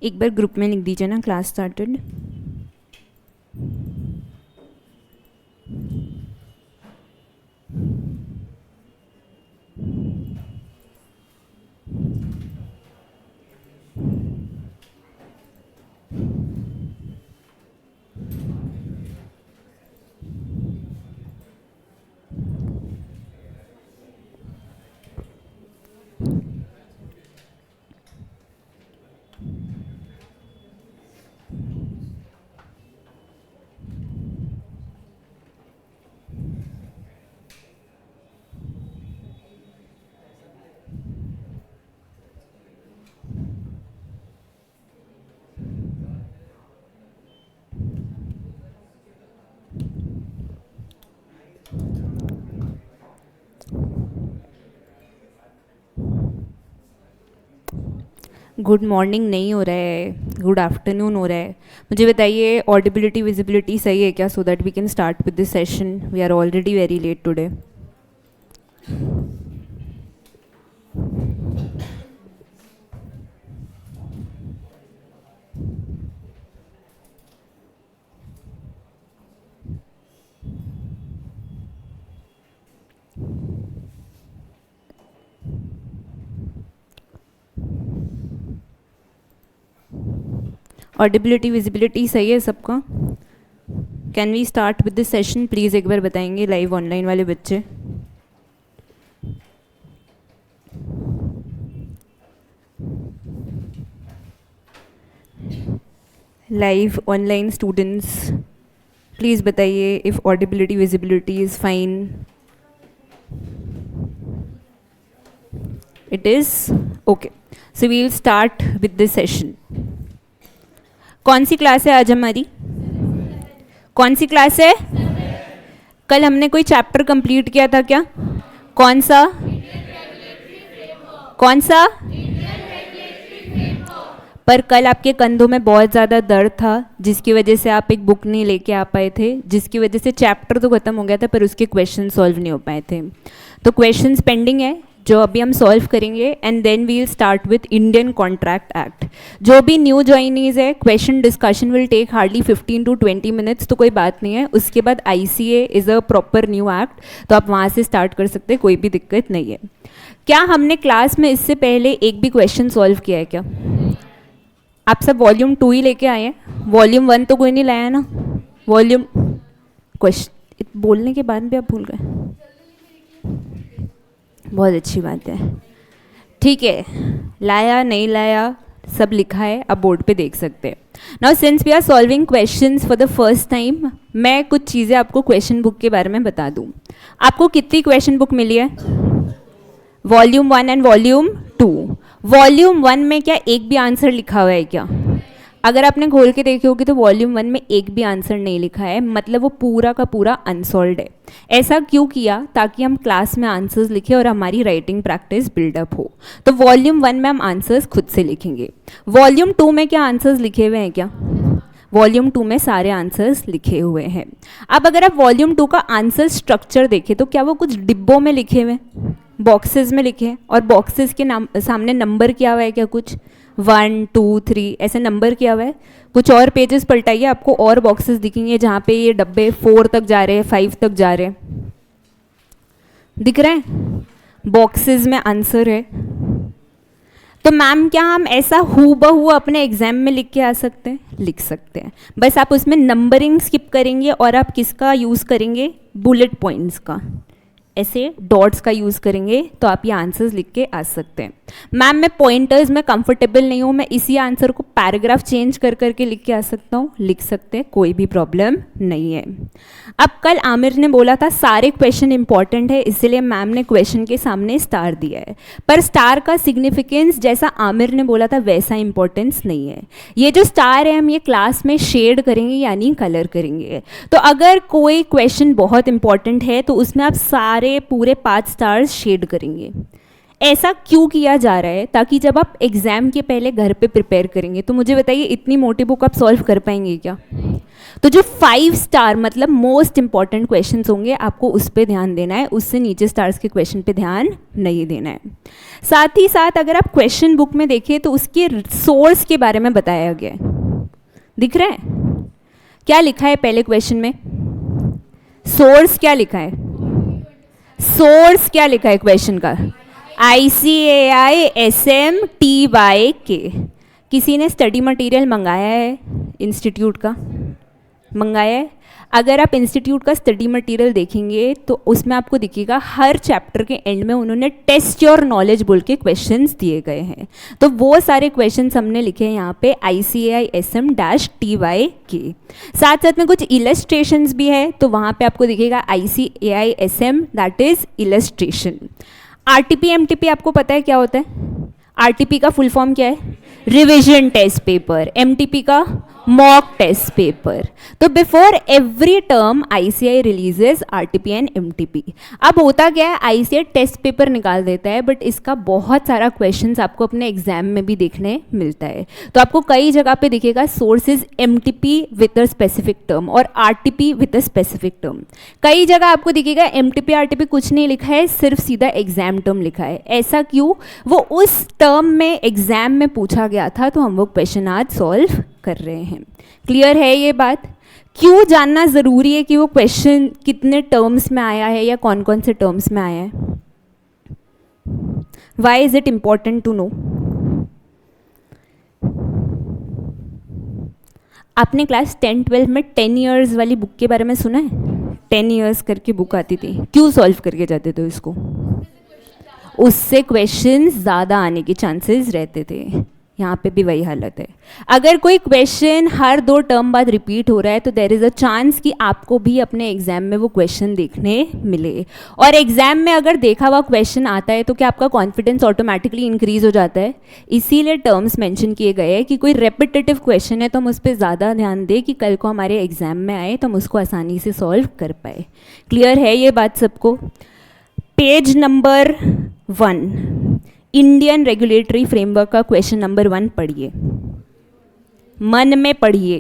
एक बार ग्रुप में लिख दीजिए ना, क्लास स्टार्टेड। गुड मॉर्निंग नहीं हो रहा है, गुड आफ्टरनून हो रहा है। मुझे बताइए ऑडिबिलिटी विजिबिलिटी सही है क्या, so that we can start with this session. We are already very late today. Audibility visibility सही है सबका? Can we start with this session please? एक बार बताएंगे लाइव ऑनलाइन वाले बच्चे। लाइव ऑनलाइन स्टूडेंट्स प्लीज़ बताइए if audibility visibility is fine. It is okay, so we will start with this session. कौन सी क्लास है आज हमारी? कौन सी क्लास है? कल हमने कोई चैप्टर कंप्लीट किया था क्या? कौन सा? कौन सा? पर कल आपके कंधों में बहुत ज़्यादा दर्द था, जिसकी वजह से आप एक बुक नहीं लेके आ पाए थे, जिसकी वजह से चैप्टर तो ख़त्म हो गया था पर उसके क्वेश्चन सॉल्व नहीं हो पाए थे। तो क्वेश्चंस पेंडिंग है जो अभी हम सॉल्व करेंगे, and then we will start with Indian contract act. जो भी न्यू ज्वाइनीज है, question discussion will take hardly 15 to 20 minutes, तो कोई बात नहीं है। उसके बाद ICA is a proper new act, तो आप वहाँ से स्टार्ट कर सकते हैं, कोई भी दिक्कत नहीं है। क्या हमने क्लास में इससे पहले एक भी क्वेश्चन सॉल्व किया है क्या? आप सब वॉल्यूम 2 ही लेके आए हैं, वॉल्यूम 1 तो कोई नहीं लाया ना? वॉल्यूम क्वेश्चन बोलने के बाद भी आप भूल गए, बहुत अच्छी बात है। ठीक है, लाया नहीं लाया सब लिखा है, आप बोर्ड पे देख सकते हैं। Now since we are solving questions for the first time, मैं कुछ चीज़ें आपको क्वेश्चन बुक के बारे में बता दूं। आपको कितनी क्वेश्चन बुक मिली है? Volume 1 and volume 2। वॉल्यूम 1 में क्या एक भी आंसर लिखा हुआ है क्या? अगर आपने खोल के देखी होगी तो वॉल्यूम 1 में एक भी आंसर नहीं लिखा है, मतलब वो पूरा का पूरा अनसॉल्व्ड है। ऐसा क्यों किया? ताकि हम क्लास में आंसर्स लिखें और हमारी राइटिंग प्रैक्टिस बिल्डअप हो। तो वॉल्यूम 1 में हम आंसर्स खुद से लिखेंगे। वॉल्यूम 2 में क्या आंसर्स लिखे हुए हैं क्या? वॉल्यूम 2 में सारे आंसर्स लिखे हुए हैं। अब अगर आप वॉल्यूम 2 का आंसर स्ट्रक्चर देखें तो क्या वो कुछ डिब्बों में लिखे हुए हैं, बॉक्सेस में लिखे हैं, और बॉक्सेस के नाम सामने नंबर किया हुआ है क्या? कुछ 1 2 3 ऐसे नंबर किया हुआ है। कुछ और पेजेस पलटाइए, आपको और बॉक्सेस दिखेंगे जहाँ पे ये डब्बे 4 तक जा रहे हैं, 5 तक जा रहे हैं, दिख रहे हैं? बॉक्सेस में आंसर है। तो मैम क्या हम ऐसा हूबहू अपने एग्जाम में लिख के आ सकते हैं? लिख सकते हैं, बस आप उसमें नंबरिंग स्किप करेंगे और आप किसका यूज़ करेंगे? बुलेट पॉइंट्स का, ऐसे डॉट्स का यूज़ करेंगे तो आप ये आंसर्स लिख के आ सकते हैं। मैम मैं पॉइंटर्स में कंफर्टेबल नहीं हूँ, मैं इसी आंसर को पैराग्राफ चेंज कर करके लिख के आ सकता हूँ, लिख सकते हैं, कोई भी प्रॉब्लम नहीं है। अब कल आमिर ने बोला था सारे क्वेश्चन इंपॉर्टेंट है, इसलिए मैम ने क्वेश्चन के सामने स्टार दिया है, पर स्टार का सिग्निफिकेंस जैसा आमिर ने बोला था वैसा इंपॉर्टेंस नहीं है। ये जो स्टार है हम ये क्लास में शेड करेंगे यानी कलर करेंगे। तो अगर कोई क्वेश्चन बहुत इंपॉर्टेंट है तो उसमें आप सारे पूरे 5 स्टार्स शेड करेंगे। ऐसा क्यों किया जा रहा है? ताकि जब आप एग्जाम के पहले घर पे प्रिपेयर करेंगे तो मुझे बताइए इतनी मोटी बुक आप सॉल्व कर पाएंगे क्या? तो जो 5 स्टार मतलब मोस्ट इंपॉर्टेंट क्वेश्चंस होंगे आपको उस पर ध्यान देना है, उससे नीचे स्टार्स के क्वेश्चन पे ध्यान नहीं देना है। साथ ही साथ अगर आप क्वेश्चन बुक में देखिए तो उसके सोर्स के बारे में बताया गया है, दिख रहा है क्या लिखा है पहले क्वेश्चन में? सोर्स क्या लिखा है? सोर्स क्या लिखा है क्वेश्चन का? ICAI-SMTYK। किसी ने स्टडी मटेरियल मंगाया है इंस्टीट्यूट का? मंगाया है? अगर आप इंस्टीट्यूट का स्टडी मटेरियल देखेंगे तो उसमें आपको दिखेगा हर चैप्टर के एंड में उन्होंने टेस्ट योर नॉलेज बोल के क्वेश्चंस दिए गए हैं। तो वो सारे क्वेश्चंस हमने लिखे हैं यहाँ पे ICAI-SM-TYK। साथ साथ में कुछ इलस्ट्रेशंस भी है, तो वहाँ पे आपको दिखेगा ICAI-SM, that is illustration. RTP MTP आपको पता है क्या होता है? RTP का फुल फॉर्म क्या है? Revision test paper. MTP का मॉक टेस्ट पेपर। तो before every term ICAI releases RTP and MTP। अब होता क्या है, ICAI टेस्ट पेपर निकाल देता है, बट इसका बहुत सारा क्वेश्चंस आपको अपने एग्जाम में भी देखने मिलता है। तो आपको कई जगह पे दिखेगा sources MTP with a specific term और RTP with a specific term. कई जगह आपको दिखेगा MTP RTP कुछ नहीं लिखा है, सिर्फ सीधा एग्जाम टर्म लिखा है। ऐसा क्यों? वो उस टर्म में एग्जाम में पूछा गया था, तो हम वो क्वेश्चन आज सॉल्व कर रहे हैं। क्लियर है ये बात? क्यों जानना ज़रूरी है कि वो क्वेश्चन कितने टर्म्स में आया है या कौन कौन से टर्म्स में आया है? Why is it important to know? आपने क्लास 10-12 में 10 ईयर्स वाली बुक के बारे में सुना है? 10 ईयर्स करके बुक आती थी, क्यों सॉल्व करके जाते थे उसको? उससे क्वेश्चन ज़्यादा आने के चांसेस रहते थे। यहाँ पे भी वही हालत है। अगर कोई क्वेश्चन हर 2 टर्म बाद रिपीट हो रहा है तो देयर इज़ अ चांस कि आपको भी अपने एग्जाम में वो क्वेश्चन देखने मिले। और एग्जाम में अगर देखा हुआ क्वेश्चन आता है तो क्या आपका कॉन्फिडेंस ऑटोमेटिकली इंक्रीज हो जाता है? इसीलिए टर्म्स मेंशन किए गए हैं कि कोई रेपिटेटिव क्वेश्चन है तो हम उस पर ज़्यादा ध्यान दें कि कल को हमारे एग्जाम में आए तो हम उसको आसानी से सॉल्व कर पाए। क्लियर है ये बात सबको? Page number 1 Indian regulatory framework का क्वेश्चन नंबर 1 पढ़िए, मन में पढ़िए।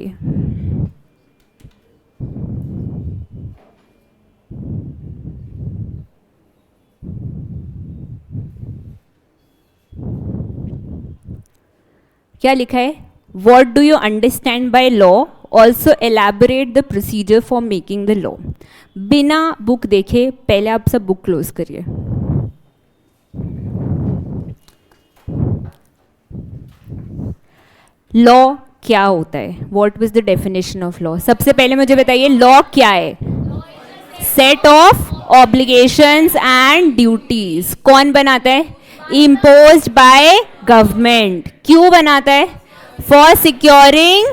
क्या लिखा है? What do you understand by law, also elaborate the procedure for making the law. बिना बुक देखे पहले आप सब बुक क्लोज करिए। लॉ क्या होता है? What was the definition of law? सबसे पहले मुझे बताइए लॉ क्या है? Set of obligations and duties. कौन बनाता है? Imposed by government. क्यों बनाता है? For securing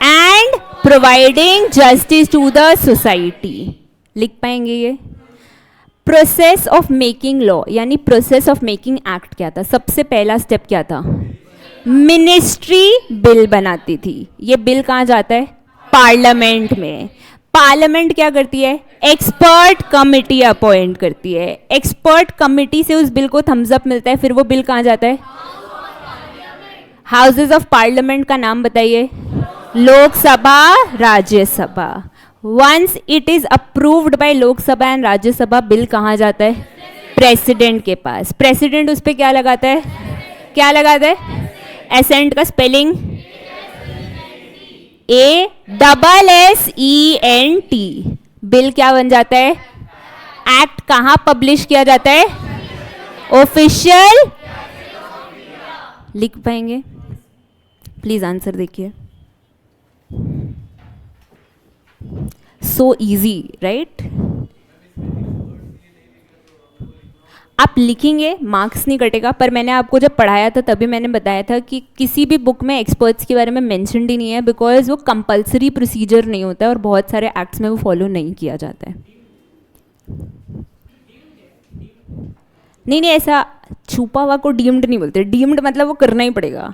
and providing justice to the society. लिख पाएंगे ये? प्रोसेस ऑफ मेकिंग लॉ यानी प्रोसेस ऑफ मेकिंग एक्ट क्या था? सबसे पहला स्टेप क्या था? मिनिस्ट्री बिल बनाती थी। ये बिल कहाँ जाता है? पार्लियामेंट में। पार्लियामेंट क्या करती है? एक्सपर्ट कमिटी अपॉइंट करती है। एक्सपर्ट कमिटी से उस बिल को थम्स अप मिलता है, फिर वो बिल कहाँ जाता है? हाउसेज ऑफ पार्लियामेंट का नाम बताइए। Lok Sabha, Rajya Sabha. Once it is approved by Lok Sabha and Rajya Sabha, bill कहाँ जाता है? प्रेसिडेंट के पास। प्रेसिडेंट उस पर क्या लगाता है? क्या लगाता है? एसेंट का स्पेलिंग ASSENT। बिल क्या बन जाता है? एक्ट कहाँ पब्लिश किया जाता है? ऑफिशियल। लिख पाएंगे? प्लीज आंसर देखिए। So easy right? आप लिखेंगे, मार्क्स नहीं कटेगा, पर मैंने आपको जब पढ़ाया था तभी मैंने बताया था कि किसी भी बुक में एक्सपर्ट्स के बारे में मेंशनड ही नहीं है, बिकॉज वो कंपलसरी प्रोसीजर नहीं होता है और बहुत सारे एक्ट्स में वो फॉलो नहीं किया जाता है। नहीं, ऐसा छुपा हुआ को डीम्ड नहीं बोलते। डीम्ड मतलब वो करना ही पड़ेगा।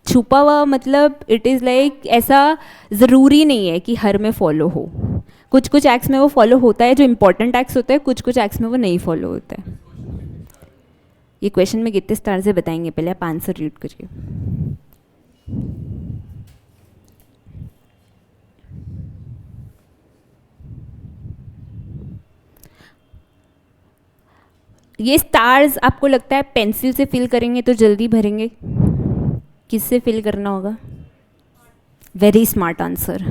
छुपा हुआ मतलब इट इज़ लाइक ऐसा ज़रूरी नहीं है कि हर में फॉलो हो। कुछ कुछ एक्ट्स में वो फॉलो होता है जो इंपॉर्टेंट एक्ट्स होते हैं, कुछ कुछ एक्ट्स में वो नहीं फॉलो होता है। ये क्वेश्चन में कितने स्टार से बताएंगे? पहले आप आंसर रीड करिए। ये स्टार्स आपको लगता है पेंसिल से फिल करेंगे तो जल्दी भरेंगे, किससे फिल करना होगा? वेरी स्मार्ट आंसर,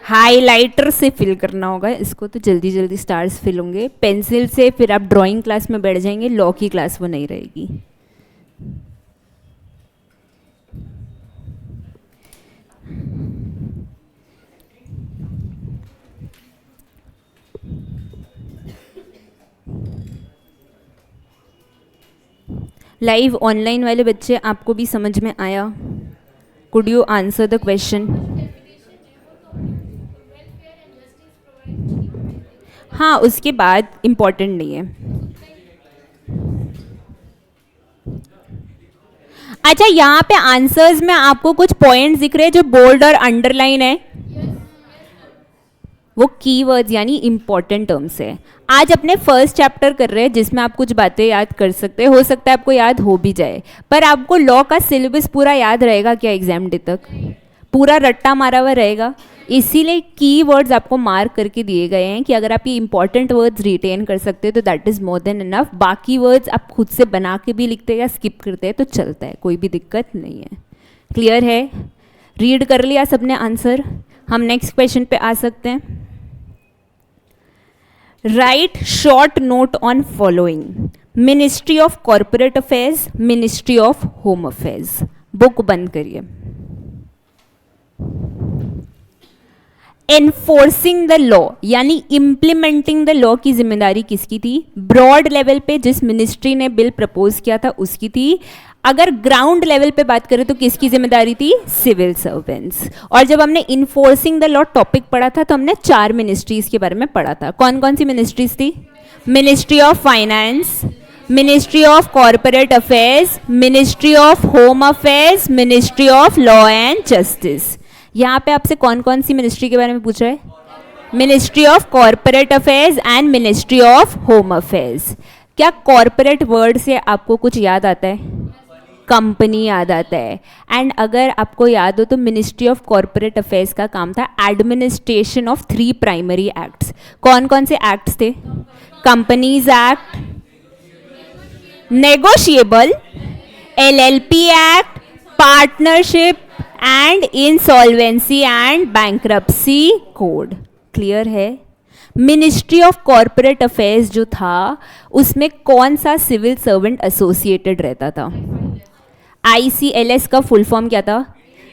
हाइलाइटर से फिल करना होगा इसको, तो जल्दी जल्दी स्टार्स फिल होंगे। पेंसिल से फिर आप ड्राइंग क्लास में बैठ जाएंगे, लॉ की क्लास वो नहीं रहेगी। लाइव ऑनलाइन वाले बच्चे, आपको भी समझ में आया? Could you answer the question? हाँ, उसके बाद इम्पॉर्टेंट नहीं है। अच्छा, यहाँ पे आंसर्स में आपको कुछ पॉइंट्स दिख रहे हैं जो बोल्ड और अंडरलाइन है, वो कीवर्ड्स यानी इंपॉर्टेंट टर्म्स है। आज अपने फर्स्ट चैप्टर कर रहे हैं जिसमें आप कुछ बातें याद कर सकते हैं, हो सकता है आपको याद हो भी जाए, पर आपको लॉ का सिलेबस पूरा याद रहेगा क्या एग्जाम डे तक? पूरा रट्टा मारा हुआ रहेगा। इसीलिए कीवर्ड्स आपको मार्क करके दिए गए हैं कि अगर आप ये इंपॉर्टेंट वर्ड्स रिटेन कर सकते हो तो that is more than enough. बाकी वर्ड्स आप खुद से बना के भी लिखते हैं या स्किप करते हैं तो चलता है, कोई भी दिक्कत नहीं है। क्लियर है? रीड कर लिया सबने आंसर? हम नेक्स्ट क्वेश्चन पे आ सकते हैं। Right short note on following: ministry of corporate affairs, ministry of home affairs. Book बंद करिए। एनफोर्सिंग द लॉ यानी इम्प्लीमेंटिंग द लॉ की जिम्मेदारी किसकी थी? ब्रॉड लेवल पे जिस मिनिस्ट्री ने बिल प्रपोज किया था उसकी थी। अगर ग्राउंड लेवल पे बात करें तो किसकी जिम्मेदारी थी? Civil servants. और जब हमने इन्फोर्सिंग द लॉ टॉपिक पढ़ा था तो हमने 4 मिनिस्ट्रीज के बारे में पढ़ा था। कौन कौन सी मिनिस्ट्रीज थी? Ministry of finance, ministry of corporate affairs, ministry of home affairs, ministry of law and justice. यहाँ पे आपसे कौन कौन सी मिनिस्ट्री के बारे में पूछ रहा है? Ministry of corporate affairs and ministry of home affairs. क्या कॉर्पोरेट वर्ड से आपको कुछ याद आता है? कंपनी याद आता है। एंड अगर आपको याद हो तो मिनिस्ट्री ऑफ कॉर्पोरेट अफेयर्स का काम था एडमिनिस्ट्रेशन ऑफ 3 प्राइमरी एक्ट्स। कौन कौन से एक्ट्स थे? Companies act, negotiable, LLP act, partnership and insolvency and bankruptcy code. Clear है? मिनिस्ट्री ऑफ कॉर्पोरेट अफेयर्स जो था उसमें कौन सा सिविल सर्वेंट एसोसिएटेड रहता था? ICLS का फुल फॉर्म क्या था?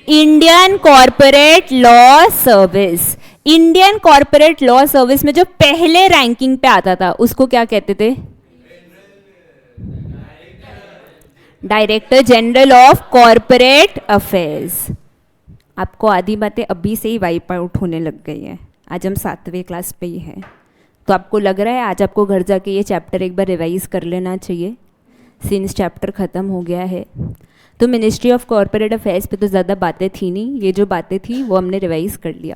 Indian corporate law service. Indian corporate law service में जो पहले रैंकिंग पे आता था उसको क्या कहते थे? Director general of corporate affairs. आपको आधी बातें अभी से ही वाइप आउट होने लग गई हैं। आज हम 7वीं क्लास पे ही हैं, तो आपको लग रहा है आज आपको घर जाके ये चैप्टर एक बार रिवाइज कर लेना चाहिए, सिंस चैप्टर ख़त्म हो गया है। तो मिनिस्ट्री ऑफ कॉर्पोरेट अफेयर्स पे तो ज़्यादा बातें थी नहीं, ये जो बातें थी वो हमने रिवाइज कर लिया।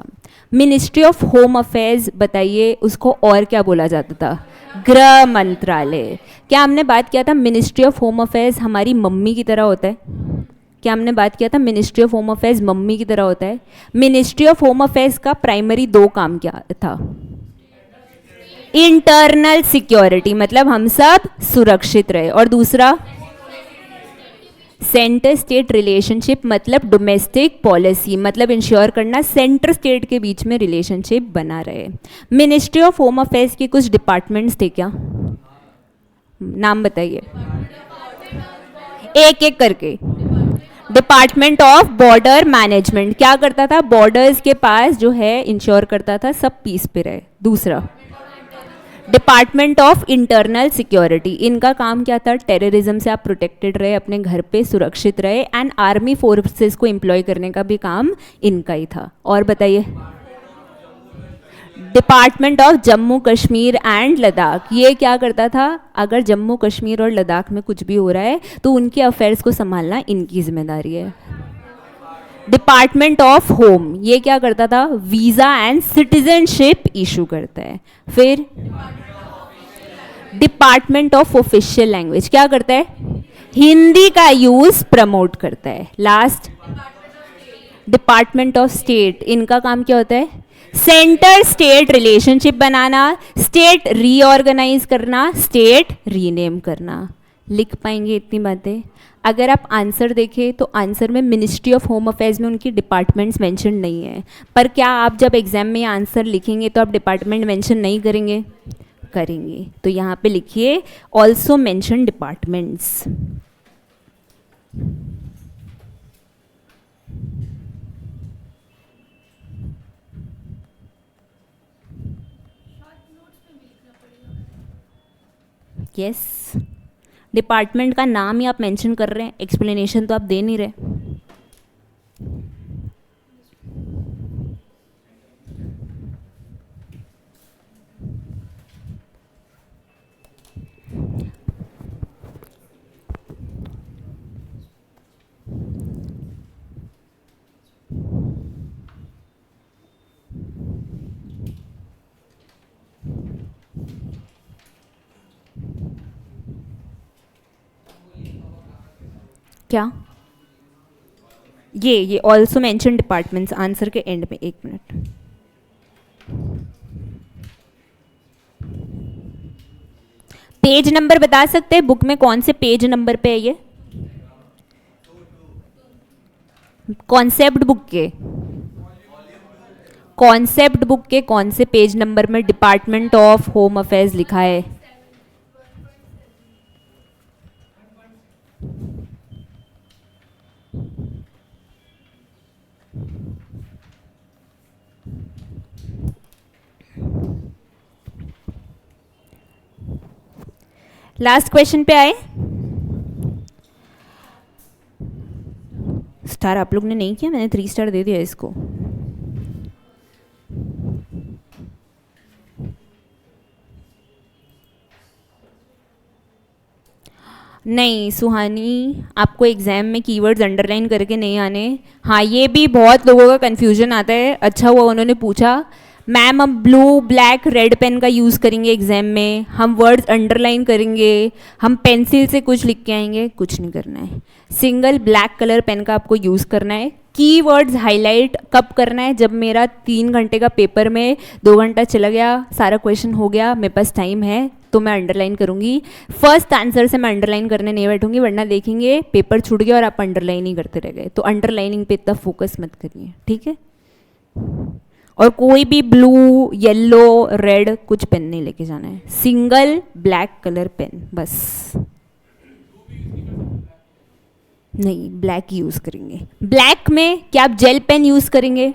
मिनिस्ट्री ऑफ होम अफेयर्स बताइए उसको और क्या बोला जाता था? गृह मंत्रालय। क्या हमने बात किया था मिनिस्ट्री ऑफ होम अफेयर्स हमारी मम्मी की तरह होता है? क्या हमने बात किया था ministry of home affairs mummy की तरह होता है? मिनिस्ट्री ऑफ होम अफेयर्स का प्राइमरी 2 काम क्या था? इंटरनल सिक्योरिटी, मतलब हम सब सुरक्षित रहे, और दूसरा सेंटर स्टेट रिलेशनशिप, मतलब डोमेस्टिक पॉलिसी, मतलब इंश्योर करना सेंटर स्टेट के बीच में रिलेशनशिप बना रहे। मिनिस्ट्री ऑफ होम अफेयर्स के कुछ डिपार्टमेंट्स थे क्या? नाम बताइए एक एक करके। डिपार्टमेंट ऑफ बॉर्डर मैनेजमेंट क्या करता था? बॉर्डर्स के पास जो है इंश्योर करता था सब पीस पे रहे। दूसरा डिपार्टमेंट ऑफ इंटरनल सिक्योरिटी, इनका काम क्या था? टेररिज्म से आप प्रोटेक्टेड रहे, अपने घर पे सुरक्षित रहे, एंड आर्मी फोर्सेस को एम्प्लॉय करने का भी काम इनका ही था। और बताइए department of Jammu Kashmir and Ladakh, ये क्या करता था? अगर जम्मू कश्मीर और लद्दाख में कुछ भी हो रहा है तो उनके अफेयर्स को संभालना इनकी जिम्मेदारी है। डिपार्टमेंट ऑफ होम, ये क्या करता था? वीज़ा एंड सिटीजनशिप इशू करता है। फिर डिपार्टमेंट ऑफ ऑफिशियल लैंग्वेज क्या करता है? हिंदी का यूज प्रमोट करता है। लास्ट डिपार्टमेंट ऑफ स्टेट, इनका काम क्या होता है? सेंटर स्टेट रिलेशनशिप बनाना, स्टेट रीऑर्गेनाइज करना, स्टेट रीनेम करना। लिख पाएंगे इतनी बातें? अगर आप आंसर देखें तो आंसर में मिनिस्ट्री ऑफ होम अफेयर्स में उनकी डिपार्टमेंट्स मेंशन नहीं है, पर क्या आप जब एग्जाम में आंसर लिखेंगे तो आप डिपार्टमेंट मेंशन नहीं करेंगे? करेंगे। तो यहाँ पे लिखिए also mention departments. Yes, department का नाम ही आप मेंशन कर रहे हैं, एक्सप्लेनेशन तो आप दे नहीं रहे। क्या ये ऑल्सो मेंशन डिपार्टमेंट्स आंसर के एंड में? एक मिनट, पेज नंबर बता सकते हैं बुक में कौन से पेज नंबर पे है ये? कॉन्सेप्ट बुक के, कॉन्सेप्ट बुक के कौन से पेज नंबर में डिपार्टमेंट ऑफ होम अफेयर्स लिखा है? लास्ट क्वेश्चन पे आए। स्टार आप लोग ने नहीं किया, मैंने 3 स्टार दे दिया इसको। नहीं सुहानी, आपको एग्जाम में कीवर्ड्स अंडरलाइन करके नहीं आने। हाँ, ये भी बहुत लोगों का कन्फ्यूजन आता है। अच्छा हुआ उन्होंने पूछा। मैम हम ब्लू ब्लैक रेड पेन का यूज़ करेंगे एग्जाम में, हम वर्ड्स अंडरलाइन करेंगे, हम पेंसिल से कुछ लिख के आएंगे, कुछ नहीं करना है। सिंगल ब्लैक कलर पेन का आपको यूज़ करना है। कीवर्ड्स हाईलाइट कब करना है? जब मेरा 3 घंटे का पेपर में 2 घंटा चला गया, सारा क्वेश्चन हो गया, मेरे पास टाइम है तो मैं अंडरलाइन करूंगी। फर्स्ट आंसर से मैं अंडरलाइन करने नहीं बैठूंगी, वरना देखेंगे पेपर छूट गया और आप अंडरलाइन ही करते रह गए। तो अंडरलाइनिंग पे इतना फोकस मत करिए, ठीक है? और कोई भी ब्लू येलो रेड कुछ पेन नहीं लेके जाना है, सिंगल ब्लैक कलर पेन बस। नहीं, ब्लैक यूज करेंगे। ब्लैक में क्या आप जेल पेन यूज करेंगे?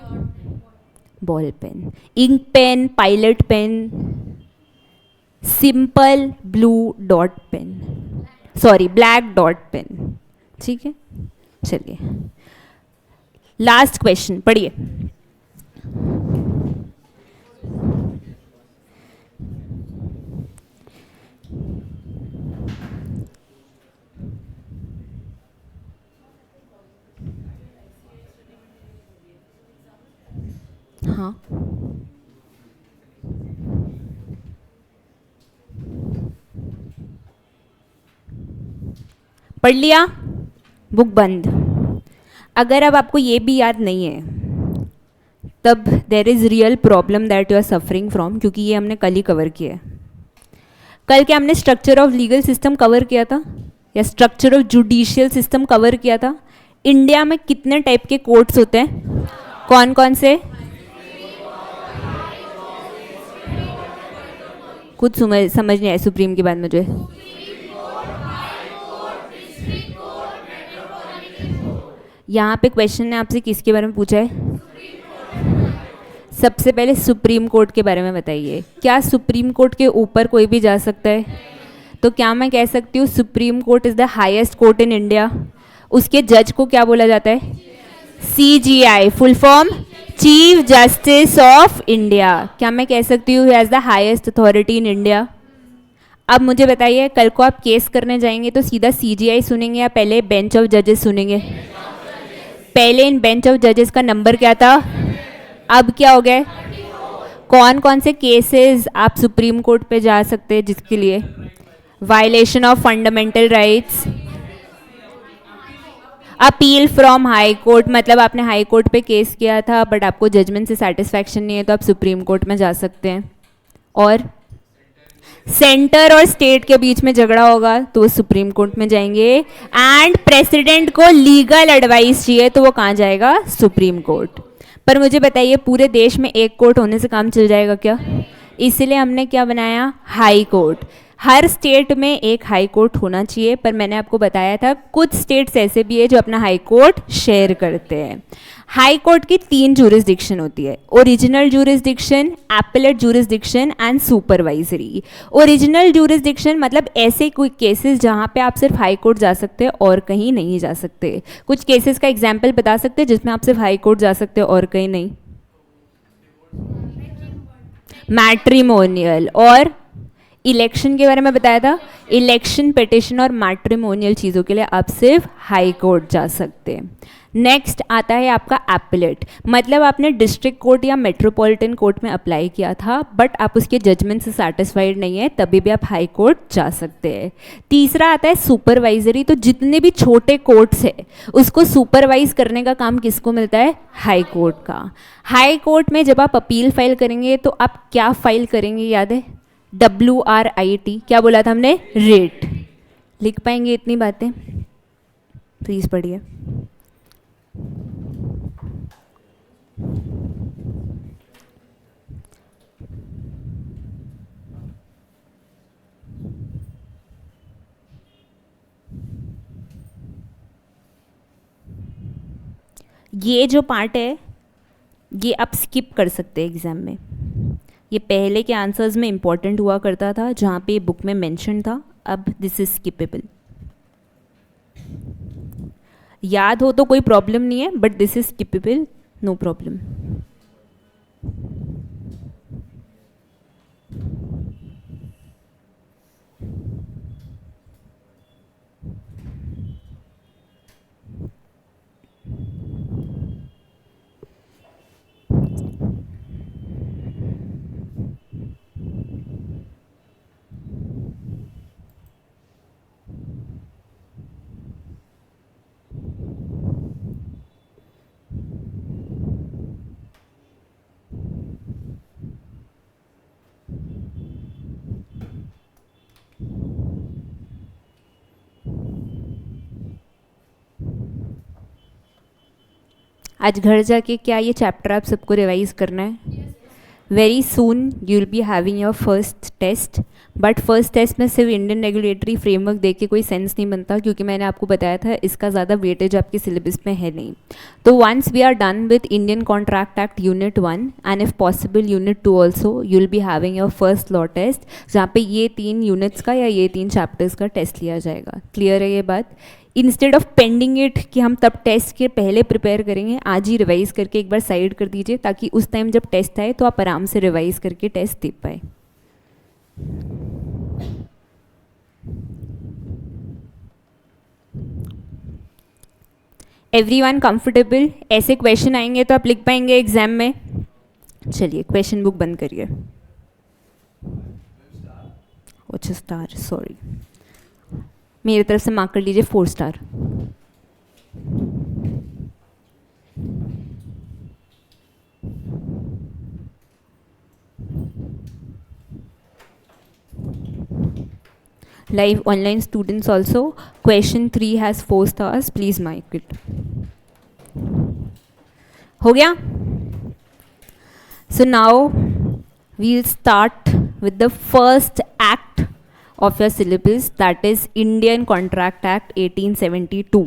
Ball pen, ink pen, pilot pen, simple blue dot pen, sorry black dot pen, ठीक है? चलिए लास्ट क्वेश्चन पढ़िए। हाँ, पढ़ लिया? बुक बंद। अगर अब आपको ये भी याद नहीं है तब there is real problem that you are suffering from, क्योंकि ये हमने कल ही कवर किया है। कल क्या हमने structure of legal system cover किया था या structure of judicial system cover किया था? इंडिया में कितने टाइप के कोर्ट्स होते हैं? कौन कौन से? कुछ समझ नहीं आया सुप्रीम के बाद मुझे। यहाँ पे क्वेश्चन ने आपसे किसके बारे में पूछा है? सबसे पहले सुप्रीम कोर्ट के बारे में बताइए। क्या सुप्रीम कोर्ट के ऊपर कोई भी जा सकता है? तो क्या मैं कह सकती हूँ supreme court is the highest court in India? उसके जज को क्या बोला जाता है? CJI, full form chief justice of India. क्या मैं कह सकती हूँ has the highest authority in India? अब मुझे बताइए, कल को आप केस करने जाएंगे तो सीधा CJI सुनेंगे या पहले बेंच ऑफ जजेस सुनेंगे? पहले इन बेंच ऑफ जजेस का नंबर क्या था? अब क्या हो गया? कौन कौन से केसेस आप सुप्रीम कोर्ट पे जा सकते हैं जिसके लिए? Violation of fundamental rights. Appeal from high court, मतलब आपने हाई कोर्ट पे केस किया था बट आपको जजमेंट से सेटिस्फैक्शन नहीं है तो आप सुप्रीम कोर्ट में जा सकते हैं। और सेंटर और स्टेट के बीच में झगड़ा होगा तो वो सुप्रीम कोर्ट में जाएंगे। एंड प्रेसिडेंट को लीगल एडवाइस चाहिए तो वो कहाँ जाएगा? Supreme court. पर मुझे बताइए पूरे देश में एक कोर्ट होने से काम चल जाएगा क्या? इसलिए हमने क्या बनाया? High court. हर स्टेट में एक हाई कोर्ट होना चाहिए, पर मैंने आपको बताया था कुछ स्टेट्स ऐसे भी है जो अपना हाई कोर्ट शेयर करते हैं। हाई कोर्ट की 3 जूरिसडिक्शन होती है, original जूरिसडिक्शन, appellate जूरिसडिक्शन and supervisory. Original जूरिसडिक्शन मतलब ऐसे कोई केसेस जहाँ पे आप सिर्फ हाई कोर्ट जा सकते हैं और कहीं नहीं जा सकते। कुछ केसेस का एग्जाम्पल बता सकते हैं जिसमें आप सिर्फ हाई कोर्ट जा सकते हो और कहीं नहीं? मैट्रिमोनियल और इलेक्शन के बारे में बताया था। इलेक्शन, पिटिशन और मैट्रिमोनियल चीज़ों के लिए आप सिर्फ हाई कोर्ट जा सकते हैं। नेक्स्ट आता है आपका एपेलेट, मतलब आपने डिस्ट्रिक्ट कोर्ट या मेट्रोपॉलिटन कोर्ट में अप्लाई किया था बट आप उसके जजमेंट से सेटिस्फाइड नहीं है, तभी भी आप हाई कोर्ट जा सकते हैं। तीसरा आता है सुपरवाइजरी, तो जितने भी छोटे कोर्ट्स है उसको सुपरवाइज करने का काम किसको मिलता है? हाई कोर्ट का। हाई कोर्ट में जब आप अपील फाइल करेंगे तो आप क्या फाइल करेंगे? याद है? WRIT। क्या बोला था हमने? रेट। लिख पाएंगे इतनी बातें? प्लीज पढ़िए। ये जो पार्ट है ये आप स्किप कर सकते हैं एग्जाम में। ये पहले के आंसर्स में इंपॉर्टेंट हुआ करता था जहाँ पे बुक में मेंशन था, अब दिस इज स्किपेबल। याद हो तो कोई प्रॉब्लम नहीं है but this is skippable, no problem. आज घर जाके क्या ये चैप्टर आप सबको रिवाइज करना है? Very soon you will be having your first test, but first test में सिर्फ इंडियन रेगुलेटरी फ्रेमवर्क देख के कोई सेंस नहीं बनता, क्योंकि मैंने आपको बताया था इसका ज़्यादा वेटेज आपके सिलेबस में है नहीं। तो once we are done with Indian contract act unit 1 and if possible unit 2 also, you will be having your first law test, जहाँ पे ये 3 यूनिट्स का या ये 3 चैप्टर्स का टेस्ट लिया जाएगा। क्लियर है ये बात? इंस्टेड ऑफ पेंडिंग इट कि हम तब टेस्ट के पहले प्रिपेयर करेंगे, आज ही रिवाइज करके एक बार साइड कर दीजिए ताकि उस टाइम जब टेस्ट आए तो आप आराम से रिवाइज करके टेस्ट दे पाए। Everyone comfortable? ऐसे क्वेश्चन आएंगे तो आप लिख पाएंगे एग्जाम में? चलिए क्वेश्चन बुक बंद करिए। अच्छा स्टार, सॉरी, मेरी तरफ से मार्क कर लीजिए 4 star. Live online students also, question 3 has 4 stars, please mark it. हो गया? So now we'll start with the first act of your syllabus, that is Indian Contract Act 1872.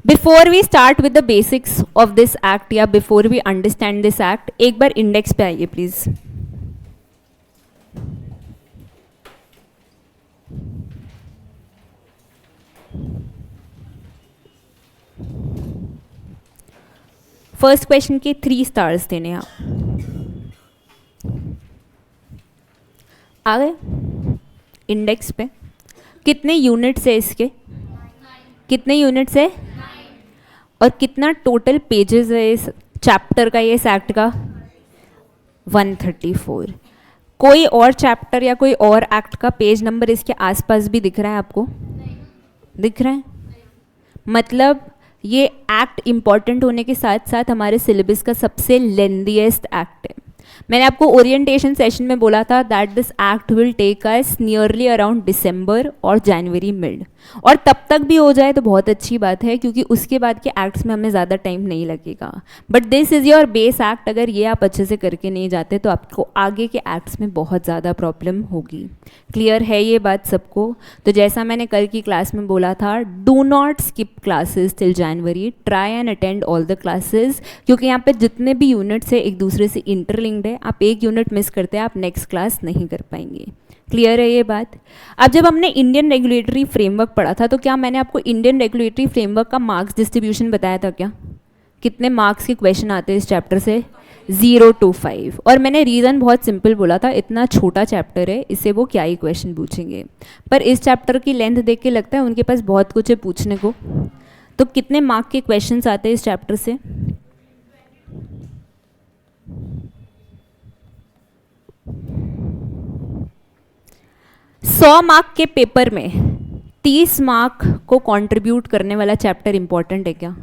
Before we start with the basics of this act या before we understand this act, एक बार index पे आइए please. First question के 3 stars देने आप आ गए। Index पे कितने यूनिट्स है इसके? कितने यूनिट्स है? और कितना टोटल पेजेस है इस चैप्टर का, ये इस एक्ट का? 134। कोई और चैप्टर या कोई और एक्ट का पेज नंबर इसके आसपास भी दिख रहा है आपको? दिख रहा है? मतलब ये एक्ट इम्पॉर्टेंट होने के साथ साथ हमारे सिलेबस का सबसे लेंदीएस्ट एक्ट है। मैंने आपको ओरिएंटेशन सेशन में बोला था that this act will take us nearly around December और जनवरी मिड, और तब तक भी हो जाए तो बहुत अच्छी बात है, क्योंकि उसके बाद के एक्ट्स में हमें ज़्यादा टाइम नहीं लगेगा। But this is your base act, अगर ये आप अच्छे से करके नहीं जाते तो आपको आगे के एक्ट्स में बहुत ज़्यादा प्रॉब्लम होगी। क्लियर है ये बात सबको? तो जैसा मैंने कल की क्लास में बोला था, do not skip classes till January, try and attend all the classes, क्योंकि यहाँ पे जितने भी यूनिट्स है एक दूसरे से इंटरलिंक्ड है। आप एक यूनिट मिस करते हैं, आप नेक्स्ट क्लास नहीं कर पाएंगे। क्लियर है ये बात? अब जब हमने इंडियन रेगुलेटरी फ्रेमवर्क पढ़ा था तो क्या मैंने आपको इंडियन रेगुलेटरी फ्रेमवर्क का मार्क्स डिस्ट्रीब्यूशन बताया था क्या? कितने मार्क्स के क्वेश्चन आते हैं इस चैप्टर से? 0 to 5। और मैंने रीज़न बहुत सिंपल बोला था, इतना छोटा चैप्टर है, इससे वो क्या ही क्वेश्चन पूछेंगे। पर इस चैप्टर की लेंथ देख के लगता है उनके पास बहुत कुछ है पूछने को। तो कितने मार्क के क्वेश्चन आते हैं इस चैप्टर से? 100 मार्क के पेपर में 30 मार्क को कंट्रीब्यूट करने वाला चैप्टर इंपॉर्टेंट है क्या?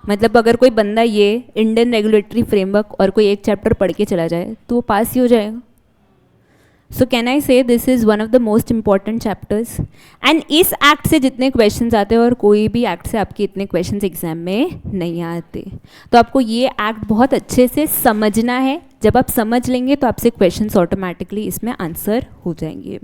मतलब अगर कोई बंदा ये इंडियन रेगुलेटरी फ्रेमवर्क और कोई एक चैप्टर पढ़ के चला जाए तो वो पास ही हो जाएगा। सो कैन आई से this is one of the most important chapters. And इस एक्ट से जितने क्वेश्चंस आते हैं और कोई भी एक्ट से आपके इतने क्वेश्चंस एग्जाम में नहीं आते, तो आपको ये एक्ट बहुत अच्छे से समझना है। जब आप समझ लेंगे तो आपसे क्वेश्चंस ऑटोमेटिकली इसमें आंसर हो जाएंगे।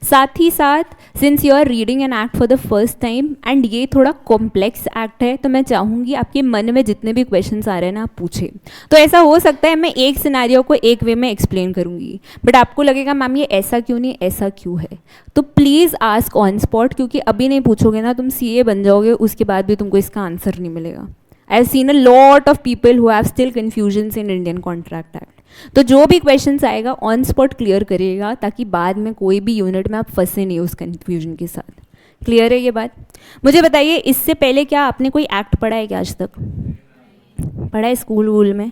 साथ ही साथ since you are reading an act for the first time and ये थोड़ा कॉम्प्लेक्स एक्ट है, तो मैं चाहूँगी आपके मन में जितने भी क्वेश्चंस आ रहे हैं ना, आप पूछें। तो ऐसा हो सकता है मैं एक सिनेरियो को एक वे में एक्सप्लेन करूँगी, बट आपको लगेगा मैम ये ऐसा क्यों नहीं, ऐसा क्यों है, तो प्लीज़ आस्क ऑन स्पॉट, क्योंकि अभी नहीं पूछोगे ना तुम सीए बन जाओगे, उसके बाद भी तुमको इसका आंसर नहीं मिलेगा। I have seen a lot of people who have still confusions in Indian contract act. तो जो भी क्वेश्चंस आएगा ऑन स्पॉट क्लियर करिएगा, ताकि बाद में कोई भी यूनिट में आप फंसे नहीं उस कन्फ्यूजन के साथ। क्लियर है ये बात? मुझे बताइए, इससे पहले क्या आपने कोई एक्ट पढ़ा है क्या आज तक? पढ़ा है स्कूल वूल में?